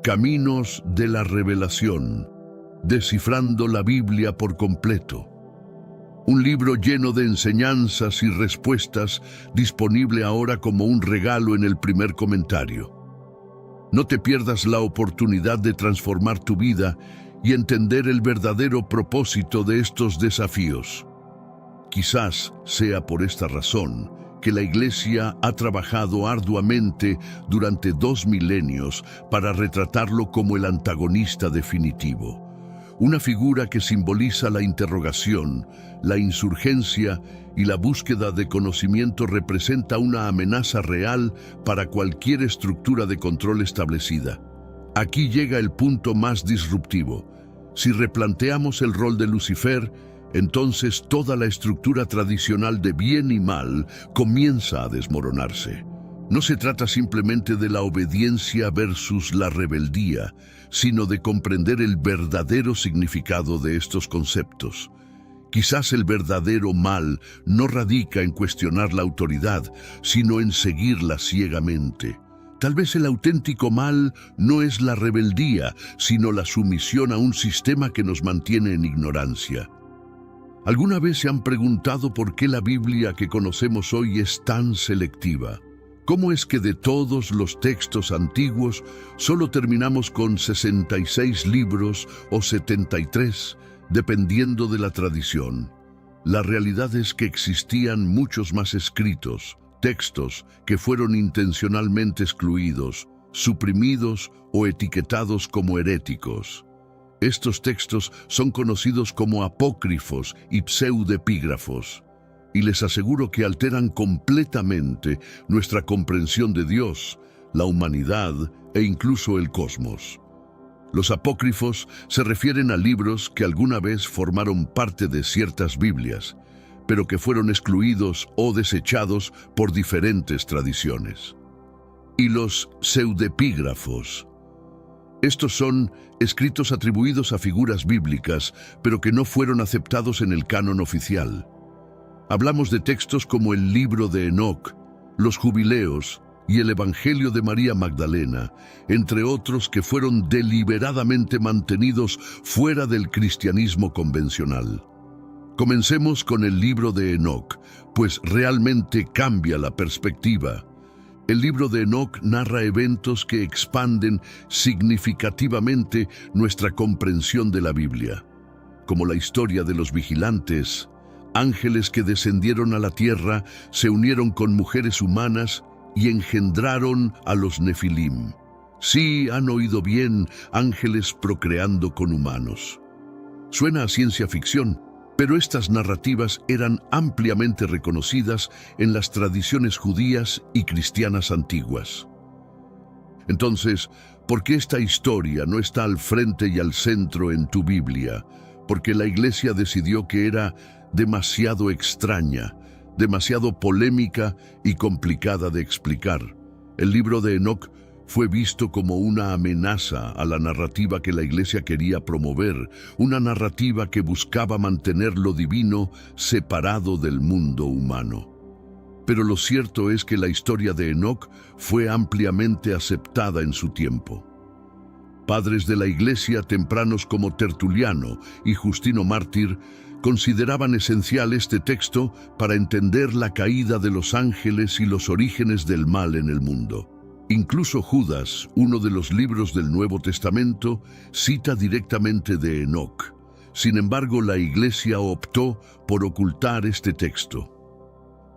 [SPEAKER 1] Caminos de la Revelación, descifrando la Biblia por completo. Un libro lleno de enseñanzas y respuestas, disponible ahora como un regalo en el primer comentario. No te pierdas la oportunidad de transformar tu vida y entender el verdadero propósito de estos desafíos. Quizás sea por esta razón que la Iglesia ha trabajado arduamente durante 2 milenios para retratarlo como el antagonista definitivo. Una figura que simboliza la interrogación, la insurgencia y la búsqueda de conocimiento. Representa una amenaza real para cualquier estructura de control establecida. Aquí llega el punto más disruptivo. Si replanteamos el rol de Lucifer, entonces toda la estructura tradicional de bien y mal comienza a desmoronarse. No se trata simplemente de la obediencia versus la rebeldía, sino de comprender el verdadero significado de estos conceptos. Quizás el verdadero mal no radica en cuestionar la autoridad, sino en seguirla ciegamente. Tal vez el auténtico mal no es la rebeldía, sino la sumisión a un sistema que nos mantiene en ignorancia. ¿Alguna vez se han preguntado por qué la Biblia que conocemos hoy es tan selectiva? ¿Cómo es que de todos los textos antiguos solo terminamos con 66 libros o 73, dependiendo de la tradición? La realidad es que existían muchos más escritos, textos que fueron intencionalmente excluidos, suprimidos o etiquetados como heréticos. Estos textos son conocidos como apócrifos y pseudepígrafos, y les aseguro que alteran completamente nuestra comprensión de Dios, la humanidad e incluso el cosmos. Los apócrifos se refieren a libros que alguna vez formaron parte de ciertas Biblias, pero que fueron excluidos o desechados por diferentes tradiciones. Y los pseudepígrafos. Estos son escritos atribuidos a figuras bíblicas, pero que no fueron aceptados en el canon oficial. Hablamos de textos como el libro de Enoc, los Jubileos y el Evangelio de María Magdalena, entre otros que fueron deliberadamente mantenidos fuera del cristianismo convencional. Comencemos con el libro de Enoc, pues realmente cambia la perspectiva. El libro de Enoc narra eventos que expanden significativamente nuestra comprensión de la Biblia, como la historia de los vigilantes, ángeles que descendieron a la tierra, se unieron con mujeres humanas y engendraron a los Nefilim. Sí, han oído bien, ángeles procreando con humanos. Suena a ciencia ficción, pero estas narrativas eran ampliamente reconocidas en las tradiciones judías y cristianas antiguas. Entonces, ¿por qué esta historia no está al frente y al centro en tu Biblia? Porque la Iglesia decidió que era demasiado extraña, demasiado polémica y complicada de explicar. El libro de Enoc fue visto como una amenaza a la narrativa que la Iglesia quería promover, una narrativa que buscaba mantener lo divino separado del mundo humano. Pero lo cierto es que la historia de Enoc fue ampliamente aceptada en su tiempo. Padres de la Iglesia tempranos como Tertuliano y Justino Mártir consideraban esencial este texto para entender la caída de los ángeles y los orígenes del mal en el mundo. Incluso Judas, uno de los libros del Nuevo Testamento, cita directamente de Enoc. Sin embargo, la Iglesia optó por ocultar este texto.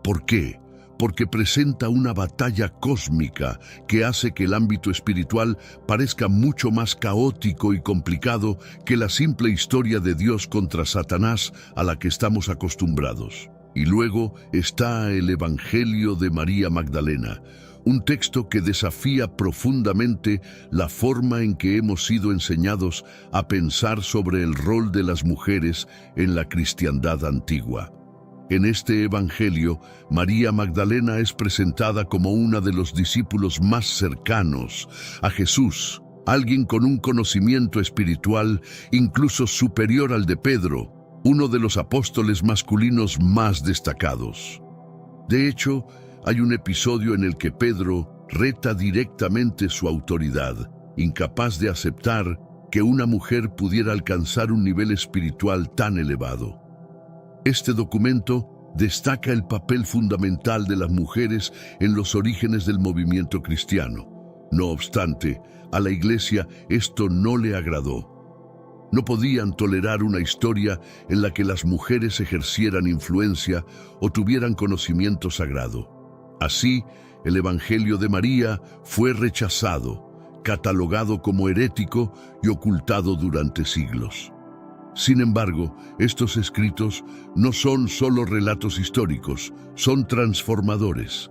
[SPEAKER 1] ¿Por qué? Porque presenta una batalla cósmica que hace que el ámbito espiritual parezca mucho más caótico y complicado que la simple historia de Dios contra Satanás a la que estamos acostumbrados. Y luego está el Evangelio de María Magdalena, un texto que desafía profundamente la forma en que hemos sido enseñados a pensar sobre el rol de las mujeres en la cristiandad antigua. En este Evangelio, María Magdalena es presentada como una de los discípulos más cercanos a Jesús, alguien con un conocimiento espiritual incluso superior al de Pedro, uno de los apóstoles masculinos más destacados. De hecho, hay un episodio en el que Pedro reta directamente su autoridad, incapaz de aceptar que una mujer pudiera alcanzar un nivel espiritual tan elevado. Este documento destaca el papel fundamental de las mujeres en los orígenes del movimiento cristiano. No obstante, a la Iglesia esto no le agradó. No podían tolerar una historia en la que las mujeres ejercieran influencia o tuvieran conocimiento sagrado. Así, el Evangelio de María fue rechazado, catalogado como herético y ocultado durante siglos. Sin embargo, estos escritos no son solo relatos históricos, son transformadores.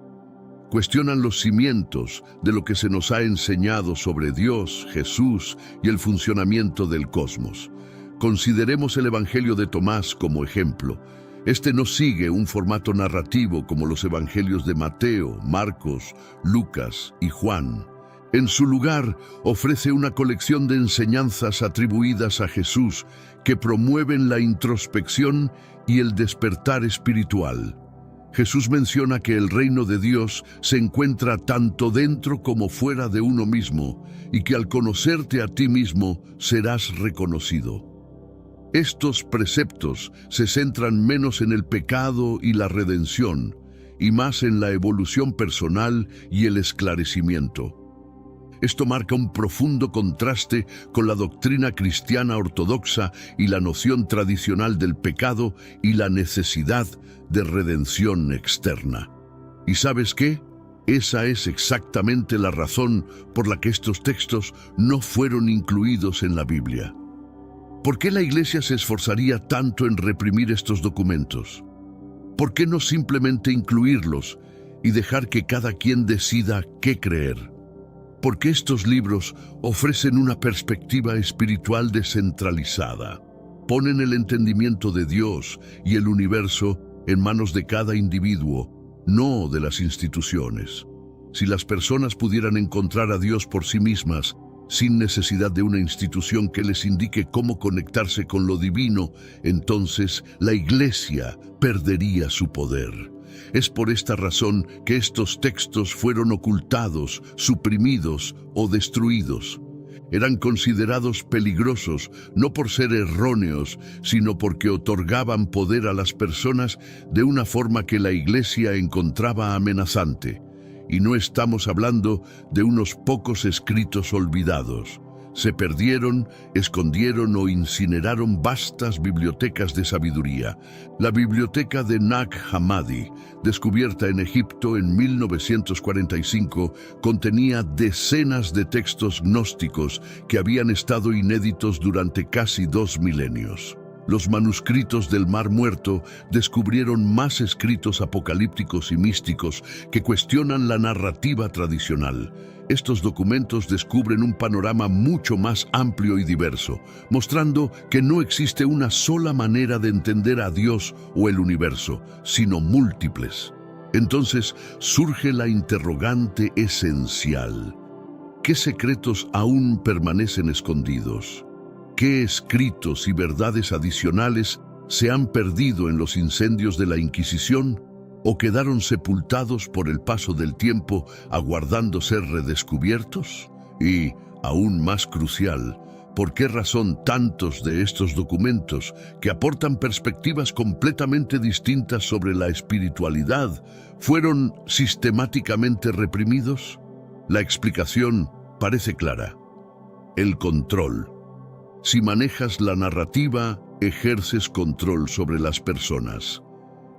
[SPEAKER 1] Cuestionan los cimientos de lo que se nos ha enseñado sobre Dios, Jesús y el funcionamiento del cosmos. Consideremos el Evangelio de Tomás como ejemplo. Este no sigue un formato narrativo como los evangelios de Mateo, Marcos, Lucas y Juan. En su lugar, ofrece una colección de enseñanzas atribuidas a Jesús que promueven la introspección y el despertar espiritual. Jesús menciona que el reino de Dios se encuentra tanto dentro como fuera de uno mismo y que al conocerte a ti mismo serás reconocido. Estos preceptos se centran menos en el pecado y la redención y más en la evolución personal y el esclarecimiento. Esto marca un profundo contraste con la doctrina cristiana ortodoxa y la noción tradicional del pecado y la necesidad de redención externa. ¿Y sabes qué? Esa es exactamente la razón por la que estos textos no fueron incluidos en la Biblia. ¿Por qué la Iglesia se esforzaría tanto en reprimir estos documentos? ¿Por qué no simplemente incluirlos y dejar que cada quien decida qué creer? Porque estos libros ofrecen una perspectiva espiritual descentralizada. Ponen el entendimiento de Dios y el universo en manos de cada individuo, no de las instituciones. Si las personas pudieran encontrar a Dios por sí mismas, sin necesidad de una institución que les indique cómo conectarse con lo divino, entonces la Iglesia perdería su poder. Es por esta razón que estos textos fueron ocultados, suprimidos o destruidos. Eran considerados peligrosos no por ser erróneos, sino porque otorgaban poder a las personas de una forma que la Iglesia encontraba amenazante. Y no estamos hablando de unos pocos escritos olvidados. Se perdieron, escondieron o incineraron vastas bibliotecas de sabiduría. La biblioteca de Nag Hammadi, descubierta en Egipto en 1945, contenía decenas de textos gnósticos que habían estado inéditos durante casi 2 milenios. Los manuscritos del Mar Muerto descubrieron más escritos apocalípticos y místicos que cuestionan la narrativa tradicional. Estos documentos descubren un panorama mucho más amplio y diverso, mostrando que no existe una sola manera de entender a Dios o el universo, sino múltiples. Entonces surge la interrogante esencial. ¿Qué secretos aún permanecen escondidos? ¿Qué escritos y verdades adicionales se han perdido en los incendios de la Inquisición o quedaron sepultados por el paso del tiempo aguardando ser redescubiertos? Y, aún más crucial, ¿por qué razón tantos de estos documentos, que aportan perspectivas completamente distintas sobre la espiritualidad, fueron sistemáticamente reprimidos? La explicación parece clara. El control. Si manejas la narrativa, ejerces control sobre las personas.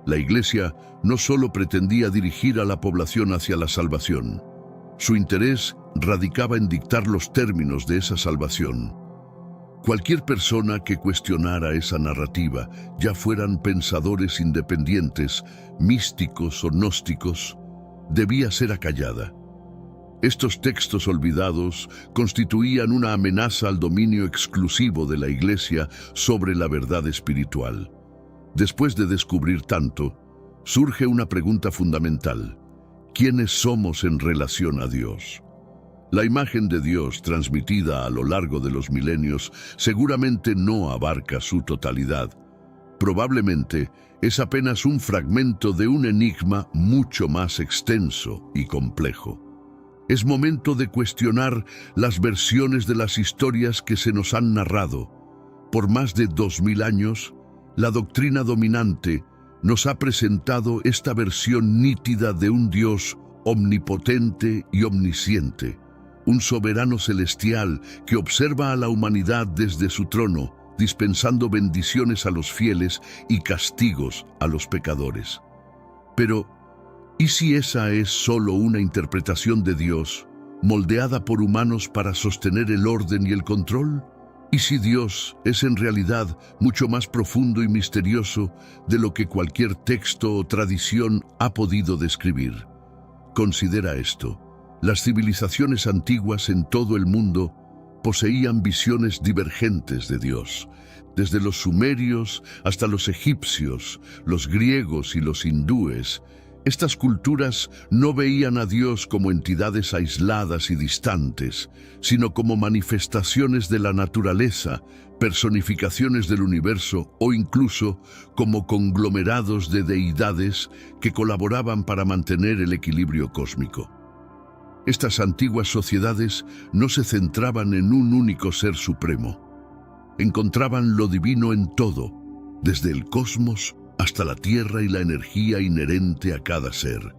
[SPEAKER 1] La Iglesia no solo pretendía dirigir a la población hacia la salvación. Su interés radicaba en dictar los términos de esa salvación. Cualquier persona que cuestionara esa narrativa, ya fueran pensadores independientes, místicos o gnósticos, debía ser acallada. Estos textos olvidados constituían una amenaza al dominio exclusivo de la Iglesia sobre la verdad espiritual. Después de descubrir tanto, surge una pregunta fundamental. ¿Quiénes somos en relación a Dios? La imagen de Dios transmitida a lo largo de los milenios seguramente no abarca su totalidad. Probablemente es apenas un fragmento de un enigma mucho más extenso y complejo. Es momento de cuestionar las versiones de las historias que se nos han narrado. Por más de 2000 años, La doctrina dominante nos ha presentado esta versión nítida de un Dios omnipotente y omnisciente, un soberano celestial que observa a la humanidad desde su trono, dispensando bendiciones a los fieles y castigos a los pecadores. Pero, ¿y si esa es solo una interpretación de Dios, moldeada por humanos para sostener el orden y el control? ¿Y si Dios es en realidad mucho más profundo y misterioso de lo que cualquier texto o tradición ha podido describir? Considera esto. Las civilizaciones antiguas en todo el mundo poseían visiones divergentes de Dios, desde los sumerios hasta los egipcios, los griegos y los hindúes. Estas culturas no veían a Dios como entidades aisladas y distantes, sino como manifestaciones de la naturaleza, personificaciones del universo o incluso como conglomerados de deidades que colaboraban para mantener el equilibrio cósmico. Estas antiguas sociedades no se centraban en un único ser supremo. Encontraban lo divino en todo, desde el cosmos hasta la tierra y la energía inherente a cada ser.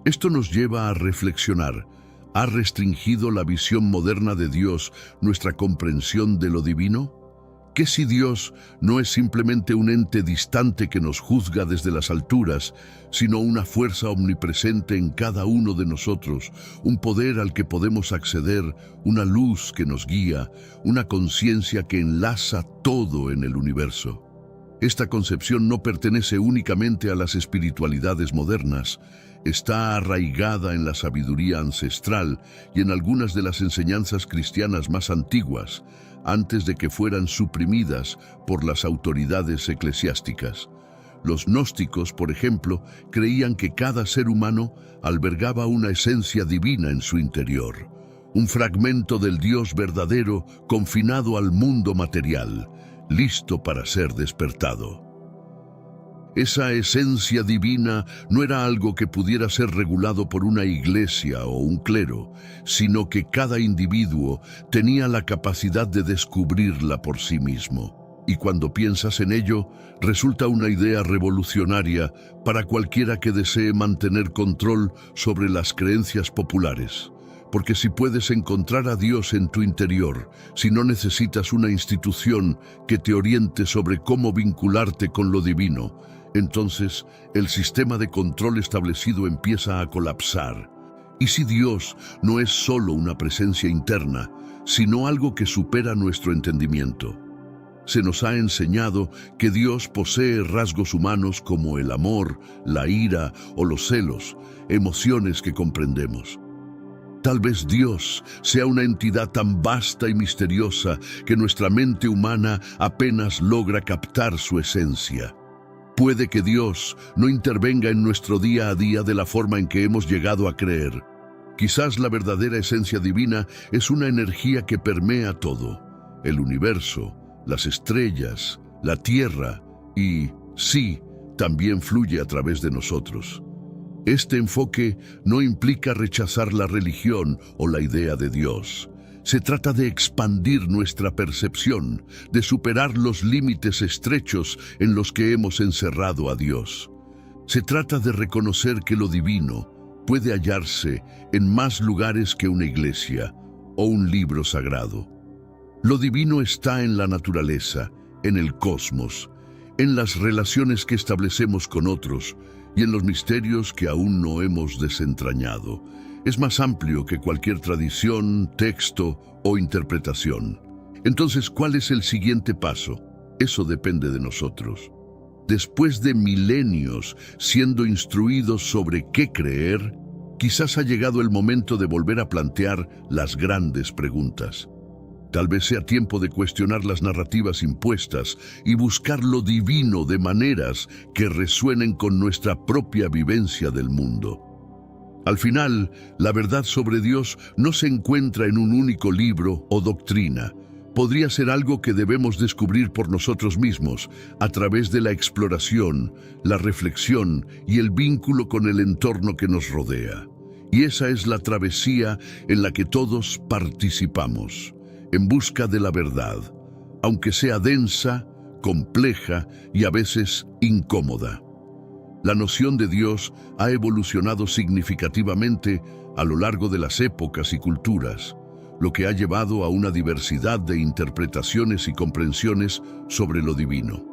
[SPEAKER 1] Esto nos lleva a reflexionar. ¿Ha restringido la visión moderna de Dios nuestra comprensión de lo divino? ¿Qué si Dios no es simplemente un ente distante que nos juzga desde las alturas, sino una fuerza omnipresente en cada uno de nosotros, un poder al que podemos acceder, una luz que nos guía, una conciencia que enlaza todo en el universo? Esta concepción no pertenece únicamente a las espiritualidades modernas, está arraigada en la sabiduría ancestral y en algunas de las enseñanzas cristianas más antiguas, antes de que fueran suprimidas por las autoridades eclesiásticas. Los gnósticos, por ejemplo, creían que cada ser humano albergaba una esencia divina en su interior, un fragmento del Dios verdadero confinado al mundo material, listo para ser despertado. Esa esencia divina no era algo que pudiera ser regulado por una iglesia o un clero, sino que cada individuo tenía la capacidad de descubrirla por sí mismo. Y cuando piensas en ello, resulta una idea revolucionaria para cualquiera que desee mantener control sobre las creencias populares. Porque si puedes encontrar a Dios en tu interior, si no necesitas una institución que te oriente sobre cómo vincularte con lo divino, entonces el sistema de control establecido empieza a colapsar. ¿Y si Dios no es solo una presencia interna, sino algo que supera nuestro entendimiento? Se nos ha enseñado que Dios posee rasgos humanos como el amor, la ira o los celos, emociones que comprendemos. Tal vez Dios sea una entidad tan vasta y misteriosa que nuestra mente humana apenas logra captar su esencia. Puede que Dios no intervenga en nuestro día a día de la forma en que hemos llegado a creer. Quizás la verdadera esencia divina es una energía que permea todo, el universo, las estrellas, la tierra y, sí, también fluye a través de nosotros. Este enfoque no implica rechazar la religión o la idea de Dios. Se trata de expandir nuestra percepción, de superar los límites estrechos en los que hemos encerrado a Dios. Se trata de reconocer que lo divino puede hallarse en más lugares que una iglesia o un libro sagrado. Lo divino está en la naturaleza, en el cosmos, en las relaciones que establecemos con otros y en los misterios que aún no hemos desentrañado. Es más amplio que cualquier tradición, texto o interpretación. Entonces, ¿cuál es el siguiente paso? Eso depende de nosotros. Después de milenios siendo instruidos sobre qué creer, quizás ha llegado el momento de volver a plantear las grandes preguntas. Tal vez sea tiempo de cuestionar las narrativas impuestas y buscar lo divino de maneras que resuenen con nuestra propia vivencia del mundo. Al final, la verdad sobre Dios no se encuentra en un único libro o doctrina. Podría ser algo que debemos descubrir por nosotros mismos, a través de la exploración, la reflexión y el vínculo con el entorno que nos rodea. Y esa es la travesía en la que todos participamos, en busca de la verdad, aunque sea densa, compleja y a veces incómoda. La noción de Dios ha evolucionado significativamente a lo largo de las épocas y culturas, lo que ha llevado a una diversidad de interpretaciones y comprensiones sobre lo divino.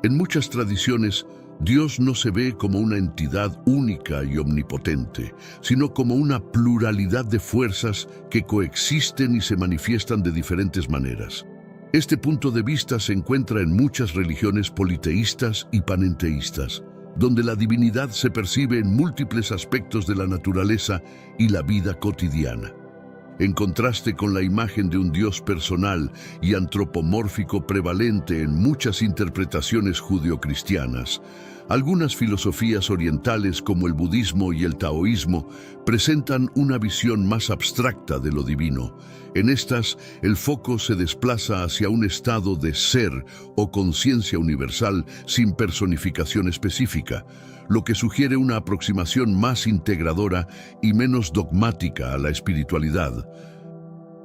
[SPEAKER 1] En muchas tradiciones, Dios no se ve como una entidad única y omnipotente, sino como una pluralidad de fuerzas que coexisten y se manifiestan de diferentes maneras. Este punto de vista se encuentra en muchas religiones politeístas y panenteístas, donde la divinidad se percibe en múltiples aspectos de la naturaleza y la vida cotidiana. En contraste con la imagen de un Dios personal y antropomórfico prevalente en muchas interpretaciones judeocristianas, algunas filosofías orientales como el budismo y el taoísmo presentan una visión más abstracta de lo divino. En estas, el foco se desplaza hacia un estado de ser o conciencia universal sin personificación específica, lo que sugiere una aproximación más integradora y menos dogmática a la espiritualidad.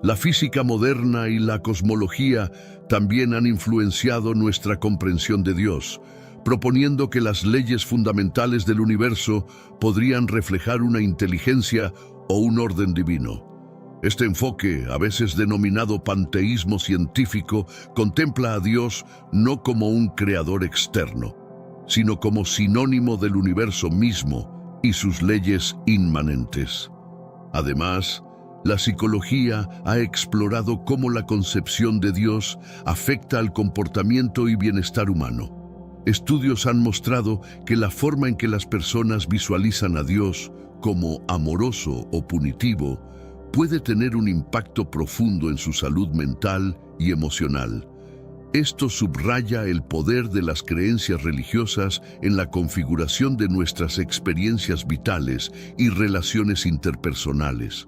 [SPEAKER 1] La física moderna y la cosmología también han influenciado nuestra comprensión de Dios, proponiendo que las leyes fundamentales del universo podrían reflejar una inteligencia o un orden divino. Este enfoque, a veces denominado panteísmo científico, contempla a Dios no como un creador externo, sino como sinónimo del universo mismo y sus leyes inmanentes. Además, la psicología ha explorado cómo la concepción de Dios afecta al comportamiento y bienestar humano. Estudios han mostrado que la forma en que las personas visualizan a Dios como amoroso o punitivo puede tener un impacto profundo en su salud mental y emocional. Esto subraya el poder de las creencias religiosas en la configuración de nuestras experiencias vitales y relaciones interpersonales.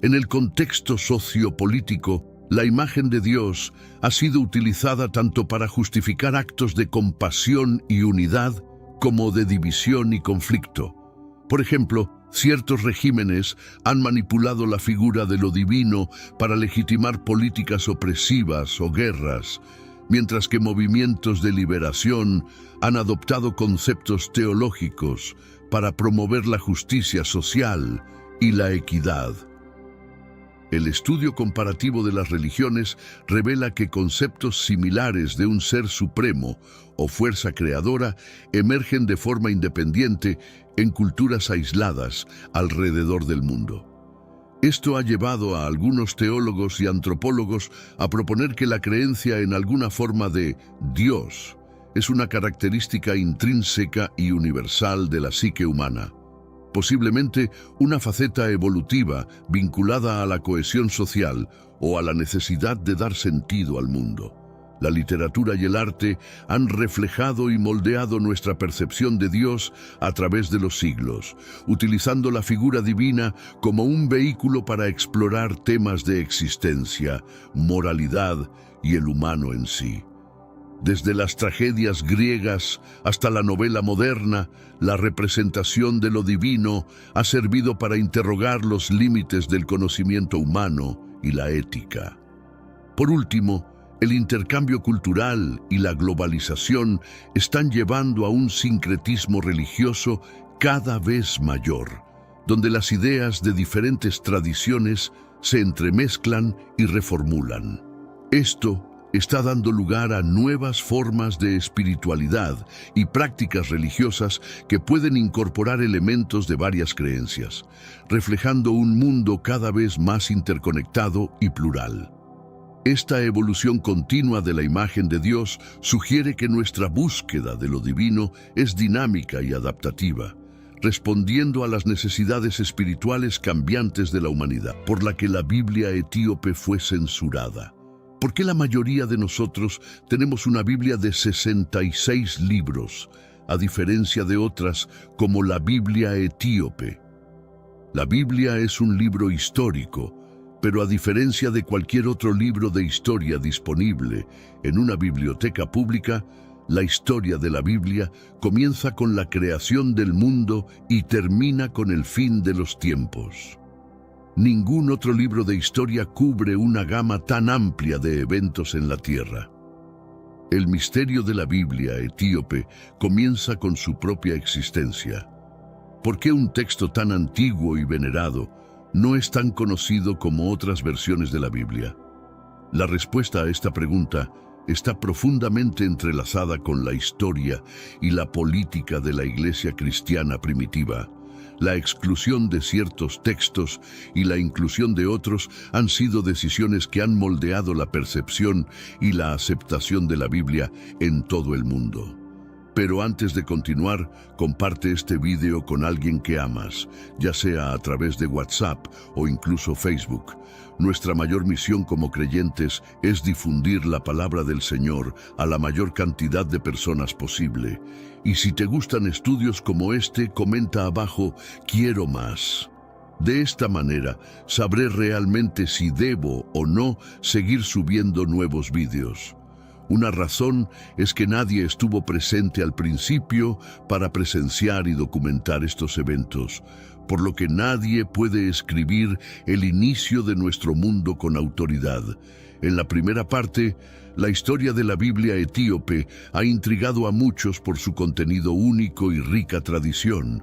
[SPEAKER 1] En el contexto sociopolítico, la imagen de Dios ha sido utilizada tanto para justificar actos de compasión y unidad como de división y conflicto. Por ejemplo, ciertos regímenes han manipulado la figura de lo divino para legitimar políticas opresivas o guerras, mientras que movimientos de liberación han adoptado conceptos teológicos para promover la justicia social y la equidad. El estudio comparativo de las religiones revela que conceptos similares de un ser supremo o fuerza creadora emergen de forma independiente en culturas aisladas alrededor del mundo. Esto ha llevado a algunos teólogos y antropólogos a proponer que la creencia en alguna forma de Dios es una característica intrínseca y universal de la psique humana, posiblemente una faceta evolutiva vinculada a la cohesión social o a la necesidad de dar sentido al mundo. La literatura y el arte han reflejado y moldeado nuestra percepción de Dios a través de los siglos, utilizando la figura divina como un vehículo para explorar temas de existencia, moralidad y el humano en sí. Desde las tragedias griegas hasta la novela moderna, la representación de lo divino ha servido para interrogar los límites del conocimiento humano y la ética. Por último, el intercambio cultural y la globalización están llevando a un sincretismo religioso cada vez mayor, donde las ideas de diferentes tradiciones se entremezclan y reformulan. Esto está dando lugar a nuevas formas de espiritualidad y prácticas religiosas que pueden incorporar elementos de varias creencias, reflejando un mundo cada vez más interconectado y plural. Esta evolución continua de la imagen de Dios sugiere que nuestra búsqueda de lo divino es dinámica y adaptativa, respondiendo a las necesidades espirituales cambiantes de la humanidad, por la que la Biblia etíope fue censurada. ¿Por qué la mayoría de nosotros tenemos una Biblia de 66 libros, a diferencia de otras como la Biblia etíope? La Biblia es un libro histórico, pero a diferencia de cualquier otro libro de historia disponible en una biblioteca pública, la historia de la Biblia comienza con la creación del mundo y termina con el fin de los tiempos. Ningún otro libro de historia cubre una gama tan amplia de eventos en la Tierra. El misterio de la Biblia etíope comienza con su propia existencia. ¿Por qué un texto tan antiguo y venerado no es tan conocido como otras versiones de la Biblia? La respuesta a esta pregunta está profundamente entrelazada con la historia y la política de la Iglesia cristiana primitiva. La exclusión de ciertos textos y la inclusión de otros han sido decisiones que han moldeado la percepción y la aceptación de la Biblia en todo el mundo. Pero antes de continuar, comparte este video con alguien que amas, ya sea a través de WhatsApp o incluso Facebook. Nuestra mayor misión como creyentes es difundir la palabra del Señor a la mayor cantidad de personas posible. Y si te gustan estudios como este, comenta abajo, quiero más. De esta manera, sabré realmente si debo o no seguir subiendo nuevos vídeos. Una razón es que nadie estuvo presente al principio para presenciar y documentar estos eventos, por lo que nadie puede escribir el inicio de nuestro mundo con autoridad. En la primera parte, la historia de la Biblia etíope ha intrigado a muchos por su contenido único y rica tradición.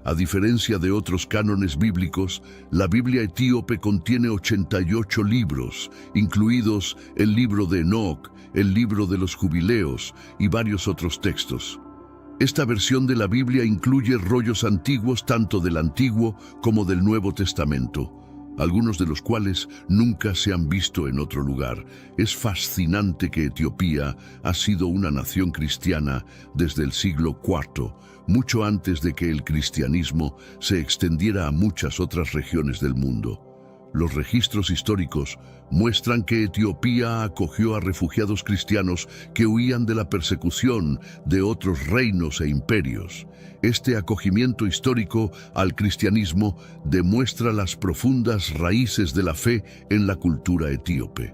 [SPEAKER 1] A diferencia de otros cánones bíblicos, la Biblia etíope contiene 88 libros, incluidos el libro de Enoc, el libro de los Jubileos y varios otros textos. Esta versión de la Biblia incluye rollos antiguos tanto del Antiguo como del Nuevo Testamento, algunos de los cuales nunca se han visto en otro lugar. Es fascinante que Etiopía ha sido una nación cristiana desde el siglo IV, mucho antes de que el cristianismo se extendiera a muchas otras regiones del mundo. Los registros históricos muestran que Etiopía acogió a refugiados cristianos que huían de la persecución de otros reinos e imperios. Este acogimiento histórico al cristianismo demuestra las profundas raíces de la fe en la cultura etíope.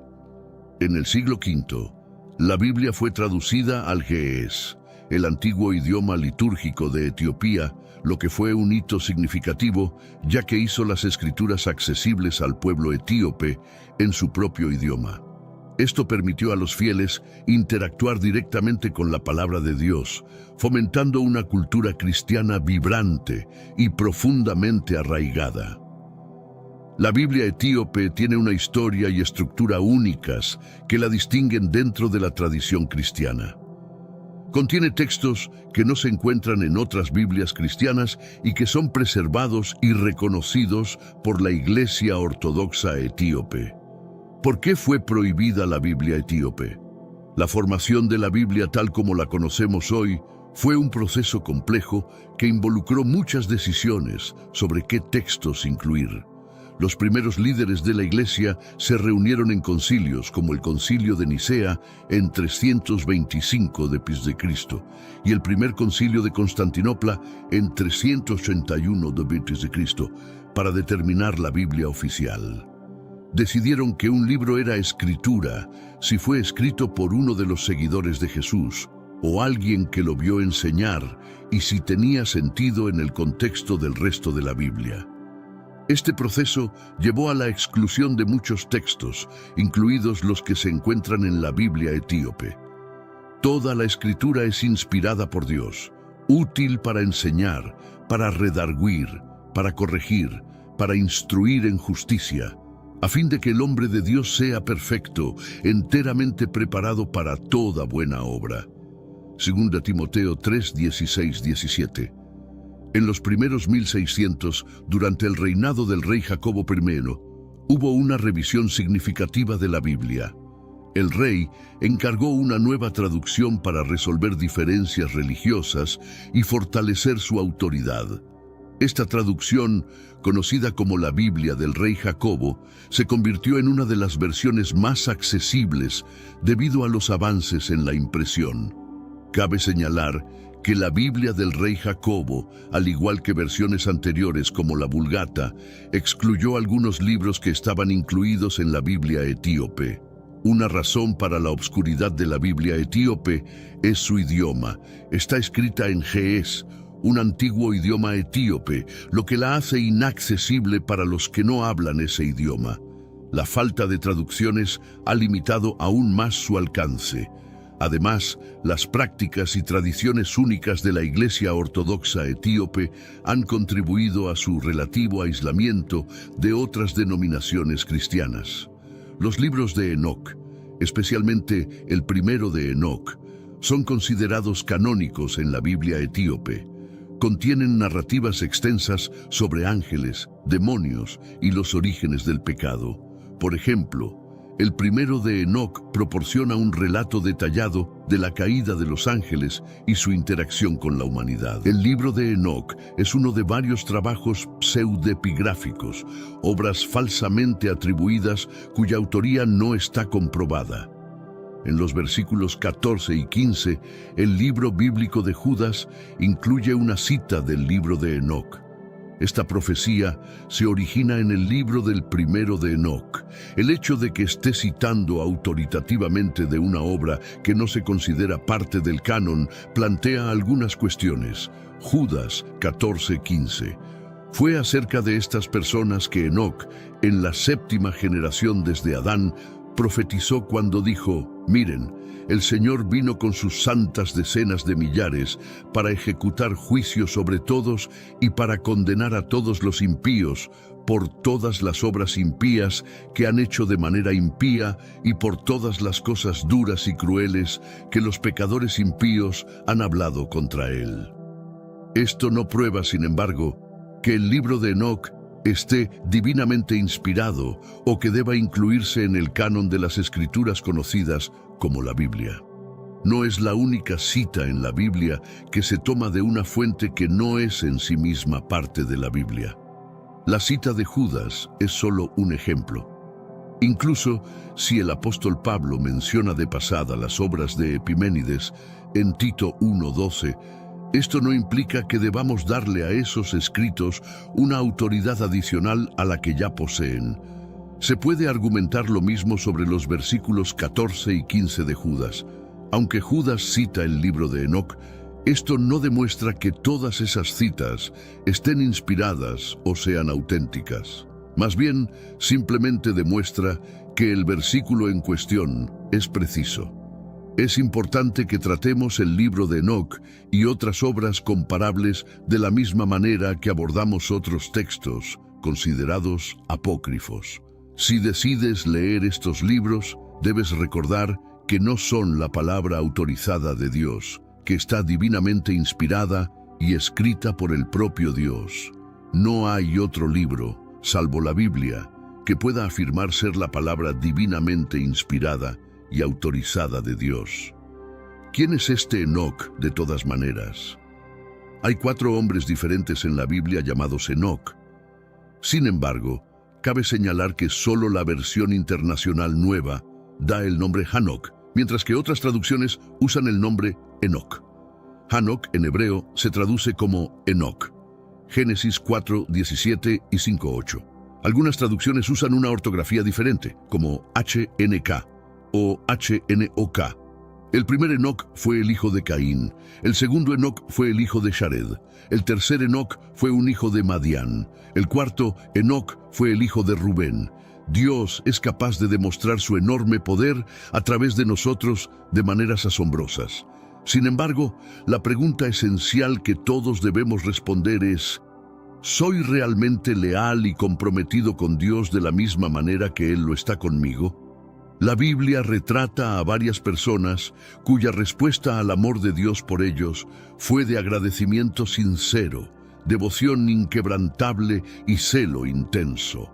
[SPEAKER 1] En el siglo V, la Biblia fue traducida al ge'ez, el antiguo idioma litúrgico de Etiopía, lo que fue un hito significativo, ya que hizo las escrituras accesibles al pueblo etíope en su propio idioma. Esto permitió a los fieles interactuar directamente con la palabra de Dios, fomentando una cultura cristiana vibrante y profundamente arraigada. La Biblia etíope tiene una historia y estructura únicas que la distinguen dentro de la tradición cristiana. Contiene textos que no se encuentran en otras Biblias cristianas y que son preservados y reconocidos por la Iglesia Ortodoxa etíope. ¿Por qué fue prohibida la Biblia etíope? La formación de la Biblia tal como la conocemos hoy fue un proceso complejo que involucró muchas decisiones sobre qué textos incluir. Los primeros líderes de la Iglesia se reunieron en concilios como el Concilio de Nicea en 325 d.C. y el primer concilio de Constantinopla en 381 d.C. para determinar la Biblia oficial. Decidieron que un libro era escritura si fue escrito por uno de los seguidores de Jesús o alguien que lo vio enseñar y si tenía sentido en el contexto del resto de la Biblia. Este proceso llevó a la exclusión de muchos textos, incluidos los que se encuentran en la Biblia etíope. Toda la escritura es inspirada por Dios, útil para enseñar, para redarguir, para corregir, para instruir en justicia, a fin de que el hombre de Dios sea perfecto, enteramente preparado para toda buena obra. 2 Timoteo 3, 16, 17. En los primeros 1600, durante el reinado del rey Jacobo I, hubo una revisión significativa de la Biblia. El rey encargó una nueva traducción para resolver diferencias religiosas y fortalecer su autoridad. Esta traducción, conocida como la Biblia del rey Jacobo, se convirtió en una de las versiones más accesibles debido a los avances en la impresión. Cabe señalar que la Biblia del rey Jacobo, al igual que versiones anteriores como la Vulgata, excluyó algunos libros que estaban incluidos en la Biblia etíope. Una razón para la obscuridad de la Biblia etíope es su idioma. Está escrita en ge'ez, un antiguo idioma etíope, lo que la hace inaccesible para los que no hablan ese idioma. La falta de traducciones ha limitado aún más su alcance. Además, las prácticas y tradiciones únicas de la Iglesia Ortodoxa etíope han contribuido a su relativo aislamiento de otras denominaciones cristianas. Los libros de Enoc, especialmente el primero de Enoc, son considerados canónicos en la Biblia etíope. Contienen narrativas extensas sobre ángeles, demonios y los orígenes del pecado. Por ejemplo, el primero de Enoc proporciona un relato detallado de la caída de los ángeles y su interacción con la humanidad. El libro de Enoc es uno de varios trabajos pseudepigráficos, obras falsamente atribuidas cuya autoría no está comprobada. En los versículos 14 y 15, el libro bíblico de Judas incluye una cita del libro de Enoc. Esta profecía se origina en el libro del primero de Enoc. El hecho de que esté citando autoritativamente de una obra que no se considera parte del canon plantea algunas cuestiones. Judas 14:15. Fue acerca de estas personas que Enoc, en la séptima generación desde Adán, profetizó cuando dijo: «Miren, el Señor vino con sus santas decenas de millares para ejecutar juicio sobre todos y para condenar a todos los impíos por todas las obras impías que han hecho de manera impía y por todas las cosas duras y crueles que los pecadores impíos han hablado contra él». Esto no prueba, sin embargo, que el libro de Enoc esté divinamente inspirado o que deba incluirse en el canon de las escrituras conocidas como la Biblia. No es la única cita en la Biblia que se toma de una fuente que no es en sí misma parte de la Biblia. La cita de Judas es solo un ejemplo. Incluso si el apóstol Pablo menciona de pasada las obras de Epiménides en Tito 1:12, esto no implica que debamos darle a esos escritos una autoridad adicional a la que ya poseen. Se puede argumentar lo mismo sobre los versículos 14 y 15 de Judas. Aunque Judas cita el libro de Enoc, esto no demuestra que todas esas citas estén inspiradas o sean auténticas. Más bien, simplemente demuestra que el versículo en cuestión es preciso. Es importante que tratemos el libro de Enoc y otras obras comparables de la misma manera que abordamos otros textos considerados apócrifos. Si decides leer estos libros, debes recordar que no son la palabra autorizada de Dios, que está divinamente inspirada y escrita por el propio Dios. No hay otro libro, salvo la Biblia, que pueda afirmar ser la palabra divinamente inspirada y autorizada de Dios. ¿Quién es este Enoc, de todas maneras? Hay 4 hombres diferentes en la Biblia llamados Enoc. Sin embargo, cabe señalar que solo la versión internacional nueva da el nombre Hanoc, mientras que otras traducciones usan el nombre Enoc. Hanoc en hebreo se traduce como Enoc. Génesis 4:17 y 5:8. Algunas traducciones usan una ortografía diferente, como HNK o HNOK. El primer Enoc fue el hijo de Caín, el segundo Enoc fue el hijo de Jared, el tercer Enoc fue un hijo de Madián, el cuarto Enoc fue el hijo de Rubén. Dios es capaz de demostrar su enorme poder a través de nosotros de maneras asombrosas. Sin embargo, la pregunta esencial que todos debemos responder es: ¿soy realmente leal y comprometido con Dios de la misma manera que Él lo está conmigo? La Biblia retrata a varias personas cuya respuesta al amor de Dios por ellos fue de agradecimiento sincero, devoción inquebrantable y celo intenso.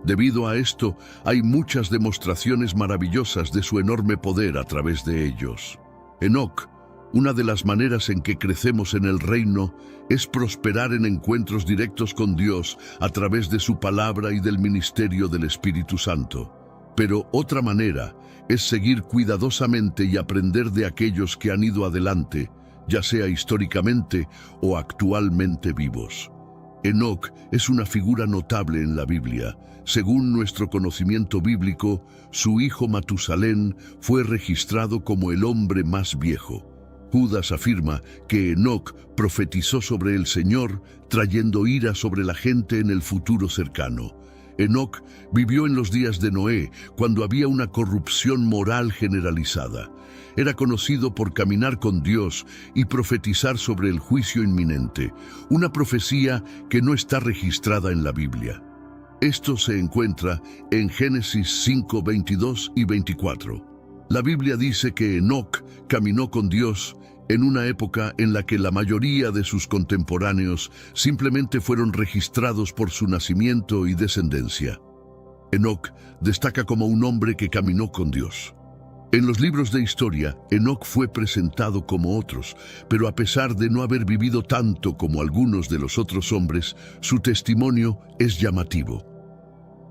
[SPEAKER 1] Debido a esto, hay muchas demostraciones maravillosas de su enorme poder a través de ellos. Enoc, una de las maneras en que crecemos en el reino, es prosperar en encuentros directos con Dios a través de su palabra y del ministerio del Espíritu Santo. Pero otra manera es seguir cuidadosamente y aprender de aquellos que han ido adelante, ya sea históricamente o actualmente vivos. Enoc es una figura notable en la Biblia. Según nuestro conocimiento bíblico, su hijo Matusalén fue registrado como el hombre más viejo. Judas afirma que Enoc profetizó sobre el Señor, trayendo ira sobre la gente en el futuro cercano. Enoc vivió en los días de Noé, cuando había una corrupción moral generalizada. Era conocido por caminar con Dios y profetizar sobre el juicio inminente, una profecía que no está registrada en la Biblia. Esto se encuentra en Génesis 5, 22 y 24. La Biblia dice que Enoc caminó con Dios en una época en la que la mayoría de sus contemporáneos simplemente fueron registrados por su nacimiento y descendencia. Enoc destaca como un hombre que caminó con Dios. En los libros de historia, Enoc fue presentado como otros, pero a pesar de no haber vivido tanto como algunos de los otros hombres, su testimonio es llamativo.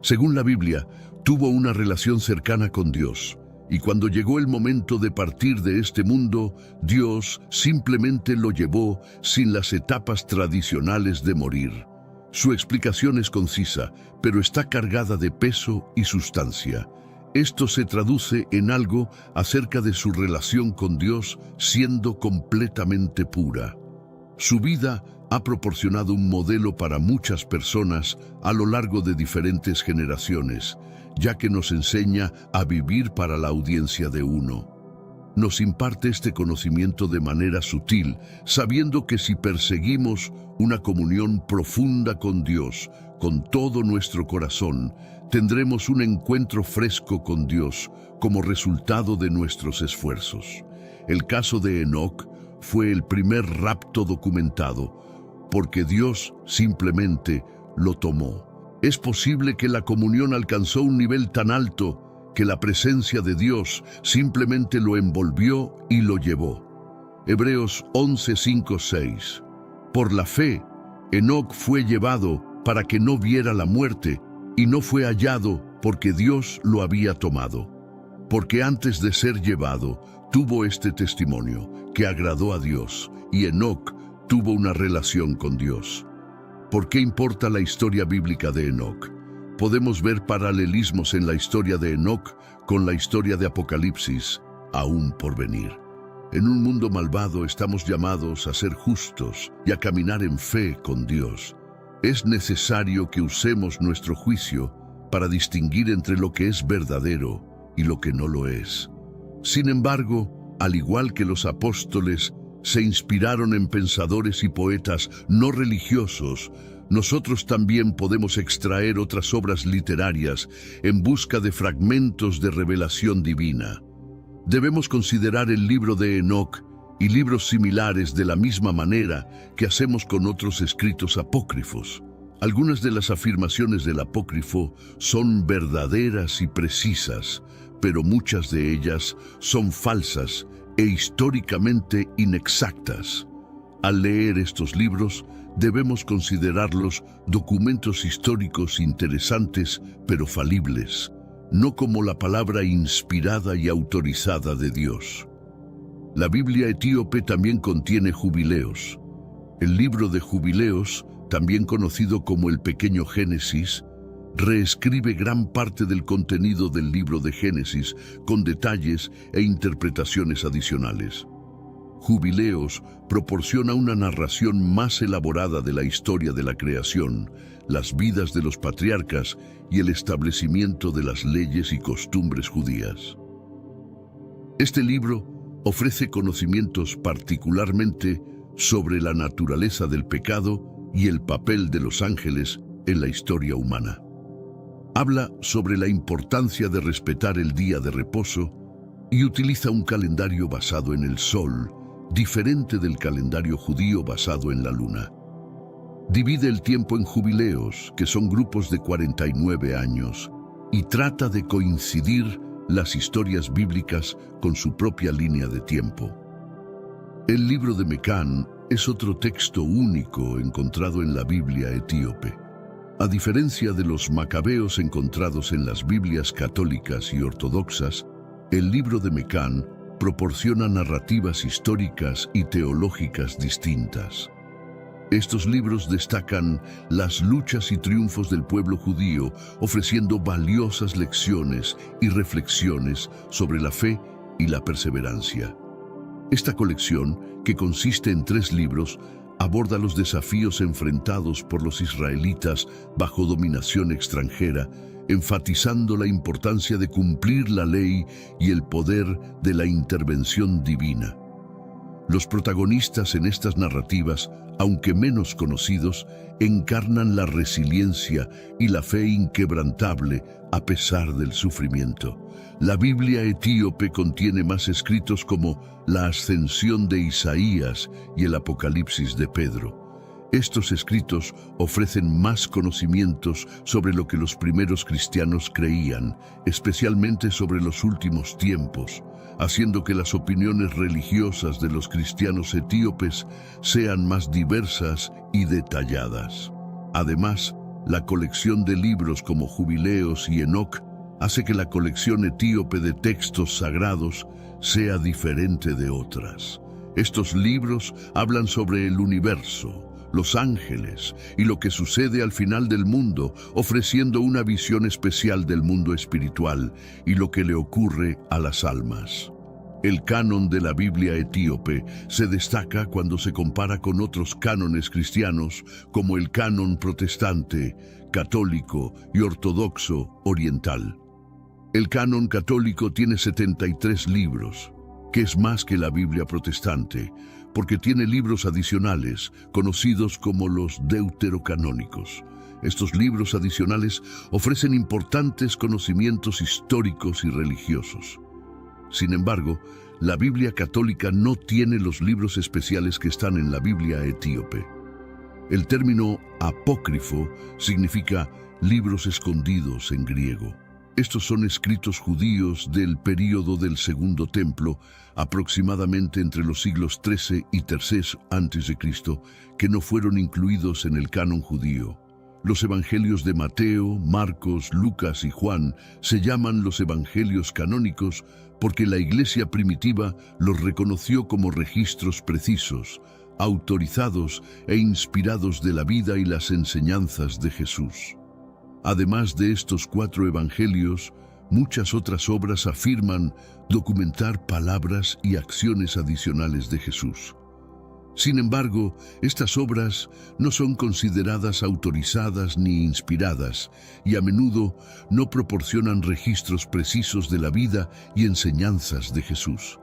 [SPEAKER 1] Según la Biblia, tuvo una relación cercana con Dios. Y cuando llegó el momento de partir de este mundo, Dios simplemente lo llevó sin las etapas tradicionales de morir. Su explicación es concisa, pero está cargada de peso y sustancia. Esto se traduce en algo acerca de su relación con Dios siendo completamente pura. Su vida ha proporcionado un modelo para muchas personas a lo largo de diferentes generaciones, ya que nos enseña a vivir para la audiencia de uno. Nos imparte este conocimiento de manera sutil, sabiendo que si perseguimos una comunión profunda con Dios, con todo nuestro corazón, tendremos un encuentro fresco con Dios como resultado de nuestros esfuerzos. El caso de Enoc fue el primer rapto documentado, porque Dios simplemente lo tomó. Es posible que la comunión alcanzó un nivel tan alto que la presencia de Dios simplemente lo envolvió y lo llevó. Hebreos 11, 5, 6. Por la fe, Enoc fue llevado para que no viera la muerte, y no fue hallado porque Dios lo había tomado. Porque antes de ser llevado, tuvo este testimonio, que agradó a Dios, y Enoc tuvo una relación con Dios. ¿Por qué importa la historia bíblica de Enoc? Podemos ver paralelismos en la historia de Enoc con la historia de Apocalipsis, aún por venir. En un mundo malvado estamos llamados a ser justos y a caminar en fe con Dios. Es necesario que usemos nuestro juicio para distinguir entre lo que es verdadero y lo que no lo es. Sin embargo, al igual que los apóstoles se inspiraron en pensadores y poetas no religiosos, nosotros también podemos extraer otras obras literarias en busca de fragmentos de revelación divina. Debemos considerar el libro de Enoc y libros similares de la misma manera que hacemos con otros escritos apócrifos. Algunas de las afirmaciones del apócrifo son verdaderas y precisas, pero muchas de ellas son falsas e históricamente inexactas. Al leer estos libros, debemos considerarlos documentos históricos interesantes, pero falibles, no como la palabra inspirada y autorizada de Dios. La Biblia etíope también contiene jubileos. El libro de Jubileos, también conocido como el Pequeño Génesis, reescribe gran parte del contenido del libro de Génesis con detalles e interpretaciones adicionales. Jubileos proporciona una narración más elaborada de la historia de la creación, las vidas de los patriarcas y el establecimiento de las leyes y costumbres judías. Este libro ofrece conocimientos particularmente sobre la naturaleza del pecado y el papel de los ángeles en la historia humana. Habla sobre la importancia de respetar el día de reposo y utiliza un calendario basado en el sol, diferente del calendario judío basado en la luna. Divide el tiempo en jubileos, que son grupos de 49 años, y trata de coincidir las historias bíblicas con su propia línea de tiempo. El libro de Mecán es otro texto único encontrado en la Biblia etíope. A diferencia de los macabeos encontrados en las Biblias católicas y ortodoxas, el libro de Mecán proporciona narrativas históricas y teológicas distintas. Estos libros destacan las luchas y triunfos del pueblo judío, ofreciendo valiosas lecciones y reflexiones sobre la fe y la perseverancia. Esta colección, que consiste en 3 libros, aborda los desafíos enfrentados por los israelitas bajo dominación extranjera, enfatizando la importancia de cumplir la ley y el poder de la intervención divina. Los protagonistas en estas narrativas, aunque menos conocidos, encarnan la resiliencia y la fe inquebrantable a pesar del sufrimiento. La Biblia etíope contiene más escritos como la Ascensión de Isaías y el Apocalipsis de Pedro. Estos escritos ofrecen más conocimientos sobre lo que los primeros cristianos creían, especialmente sobre los últimos tiempos, haciendo que las opiniones religiosas de los cristianos etíopes sean más diversas y detalladas. Además, la colección de libros como Jubileos y Enoc hace que la colección etíope de textos sagrados sea diferente de otras. Estos libros hablan sobre el universo, los ángeles y lo que sucede al final del mundo, ofreciendo una visión especial del mundo espiritual y lo que le ocurre a las almas. El canon de la Biblia etíope se destaca cuando se compara con otros cánones cristianos como el canon protestante, católico y ortodoxo oriental. El canon católico tiene 73 libros, que es más que la Biblia protestante, porque tiene libros adicionales, conocidos como los deuterocanónicos. Estos libros adicionales ofrecen importantes conocimientos históricos y religiosos. Sin embargo, la Biblia católica no tiene los libros especiales que están en la Biblia etíope. El término apócrifo significa libros escondidos en griego. Estos son escritos judíos del período del Segundo Templo, aproximadamente entre los siglos XIII y III a.C., que no fueron incluidos en el canon judío. Los evangelios de Mateo, Marcos, Lucas y Juan se llaman los evangelios canónicos porque la Iglesia primitiva los reconoció como registros precisos, autorizados e inspirados de la vida y las enseñanzas de Jesús. Además de estos 4 evangelios, muchas otras obras afirman documentar palabras y acciones adicionales de Jesús. Sin embargo, estas obras no son consideradas autorizadas ni inspiradas y a menudo no proporcionan registros precisos de la vida y enseñanzas de Jesús.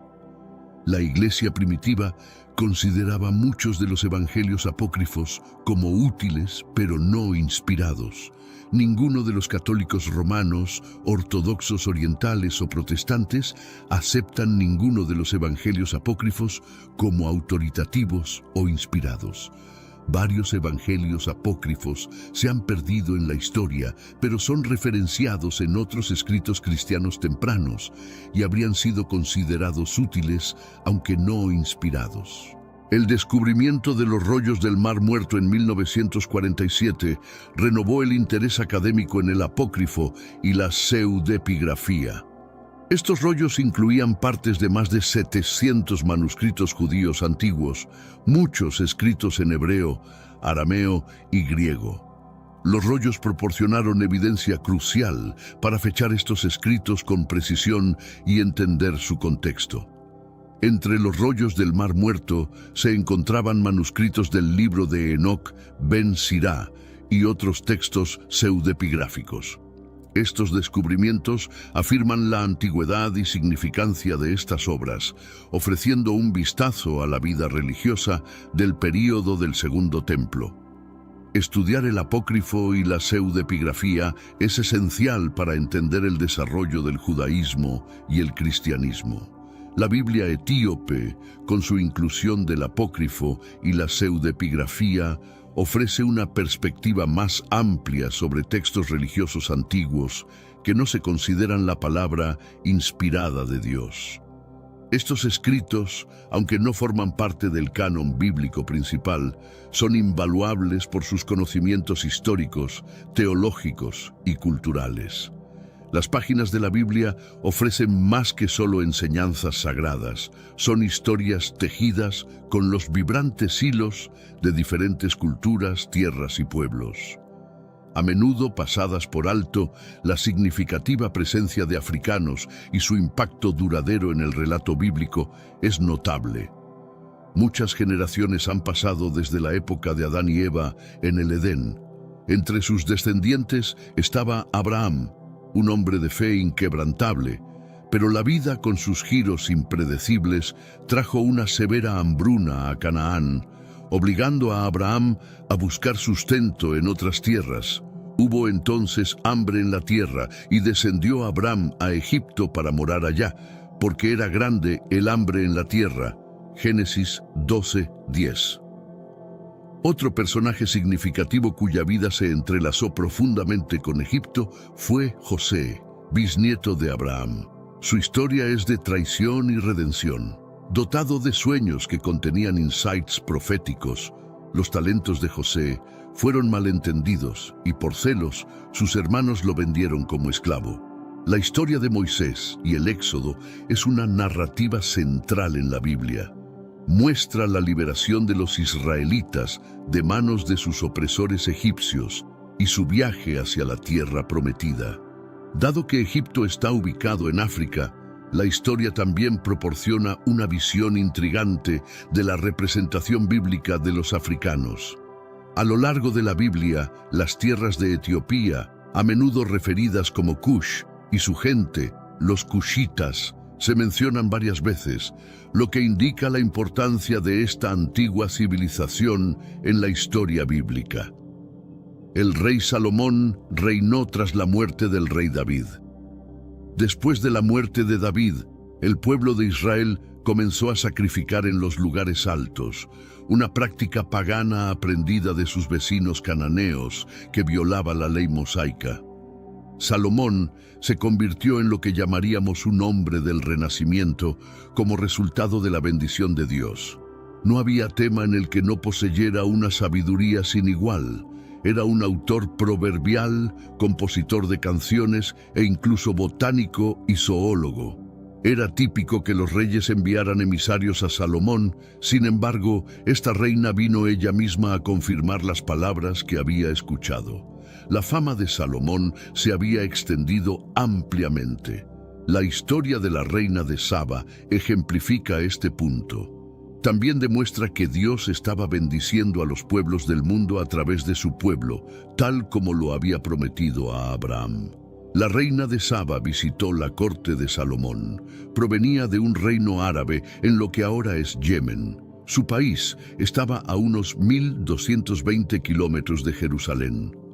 [SPEAKER 1] La Iglesia primitiva consideraba muchos de los evangelios apócrifos como útiles, pero no inspirados. Ninguno de los católicos romanos, ortodoxos orientales o protestantes aceptan ninguno de los evangelios apócrifos como autoritativos o inspirados. Varios evangelios apócrifos se han perdido en la historia, pero son referenciados en otros escritos cristianos tempranos y habrían sido considerados útiles, aunque no inspirados. El descubrimiento de los rollos del Mar Muerto en 1947 renovó el interés académico en el apócrifo y la pseudepigrafía. Estos rollos incluían partes de más de 700 manuscritos judíos antiguos, muchos escritos en hebreo, arameo y griego. Los rollos proporcionaron evidencia crucial para fechar estos escritos con precisión y entender su contexto. Entre los rollos del Mar Muerto se encontraban manuscritos del libro de Enoc ben Sirá y otros textos pseudepigráficos. Estos descubrimientos afirman la antigüedad y significancia de estas obras, ofreciendo un vistazo a la vida religiosa del período del Segundo Templo. Estudiar el apócrifo y la pseudepigrafía es esencial para entender el desarrollo del judaísmo y el cristianismo. La Biblia etíope, con su inclusión del apócrifo y la pseudepigrafía, ofrece una perspectiva más amplia sobre textos religiosos antiguos que no se consideran la palabra inspirada de Dios. Estos escritos, aunque no forman parte del canon bíblico principal, son invaluables por sus conocimientos históricos, teológicos y culturales. Las páginas de la Biblia ofrecen más que solo enseñanzas sagradas, son historias tejidas con los vibrantes hilos de diferentes culturas, tierras y pueblos. A menudo pasadas por alto, la significativa presencia de africanos y su impacto duradero en el relato bíblico es notable. Muchas generaciones han pasado desde la época de Adán y Eva en el Edén. Entre sus descendientes estaba Abraham, un hombre de fe inquebrantable, pero la vida con sus giros impredecibles trajo una severa hambruna a Canaán, obligando a Abraham a buscar sustento en otras tierras. Hubo entonces hambre en la tierra y descendió Abraham a Egipto para morar allá, porque era grande el hambre en la tierra. Génesis 12:10. Otro personaje significativo cuya vida se entrelazó profundamente con Egipto fue José, bisnieto de Abraham. Su historia es de traición y redención. Dotado de sueños que contenían insights proféticos, los talentos de José fueron malentendidos y por celos sus hermanos lo vendieron como esclavo. La historia de Moisés y el Éxodo es una narrativa central en la Biblia. Muestra la liberación de los israelitas de manos de sus opresores egipcios y su viaje hacia la tierra prometida. Dado que Egipto está ubicado en África, la historia también proporciona una visión intrigante de la representación bíblica de los africanos. A lo largo de la Biblia, las tierras de Etiopía, a menudo referidas como Cush, y su gente, los cushitas, se mencionan varias veces, lo que indica la importancia de esta antigua civilización en la historia bíblica. El rey Salomón reinó tras la muerte del rey David. Después de la muerte de David, el pueblo de Israel comenzó a sacrificar en los lugares altos, una práctica pagana aprendida de sus vecinos cananeos que violaba la ley mosaica. Salomón se convirtió en lo que llamaríamos un hombre del Renacimiento como resultado de la bendición de Dios. No había tema en el que no poseyera una sabiduría sin igual. Era un autor proverbial, compositor de canciones e incluso botánico y zoólogo. Era típico que los reyes enviaran emisarios a Salomón, sin embargo, esta reina vino ella misma a confirmar las palabras que había escuchado. La fama de Salomón se había extendido ampliamente. La historia de la reina de Saba ejemplifica este punto. También demuestra que Dios estaba bendiciendo a los pueblos del mundo a través de su pueblo, tal como lo había prometido a Abraham. La reina de Saba visitó la corte de Salomón. Provenía de un reino árabe en lo que ahora es Yemen. Su país estaba a unos 1220 kilómetros de Jerusalén.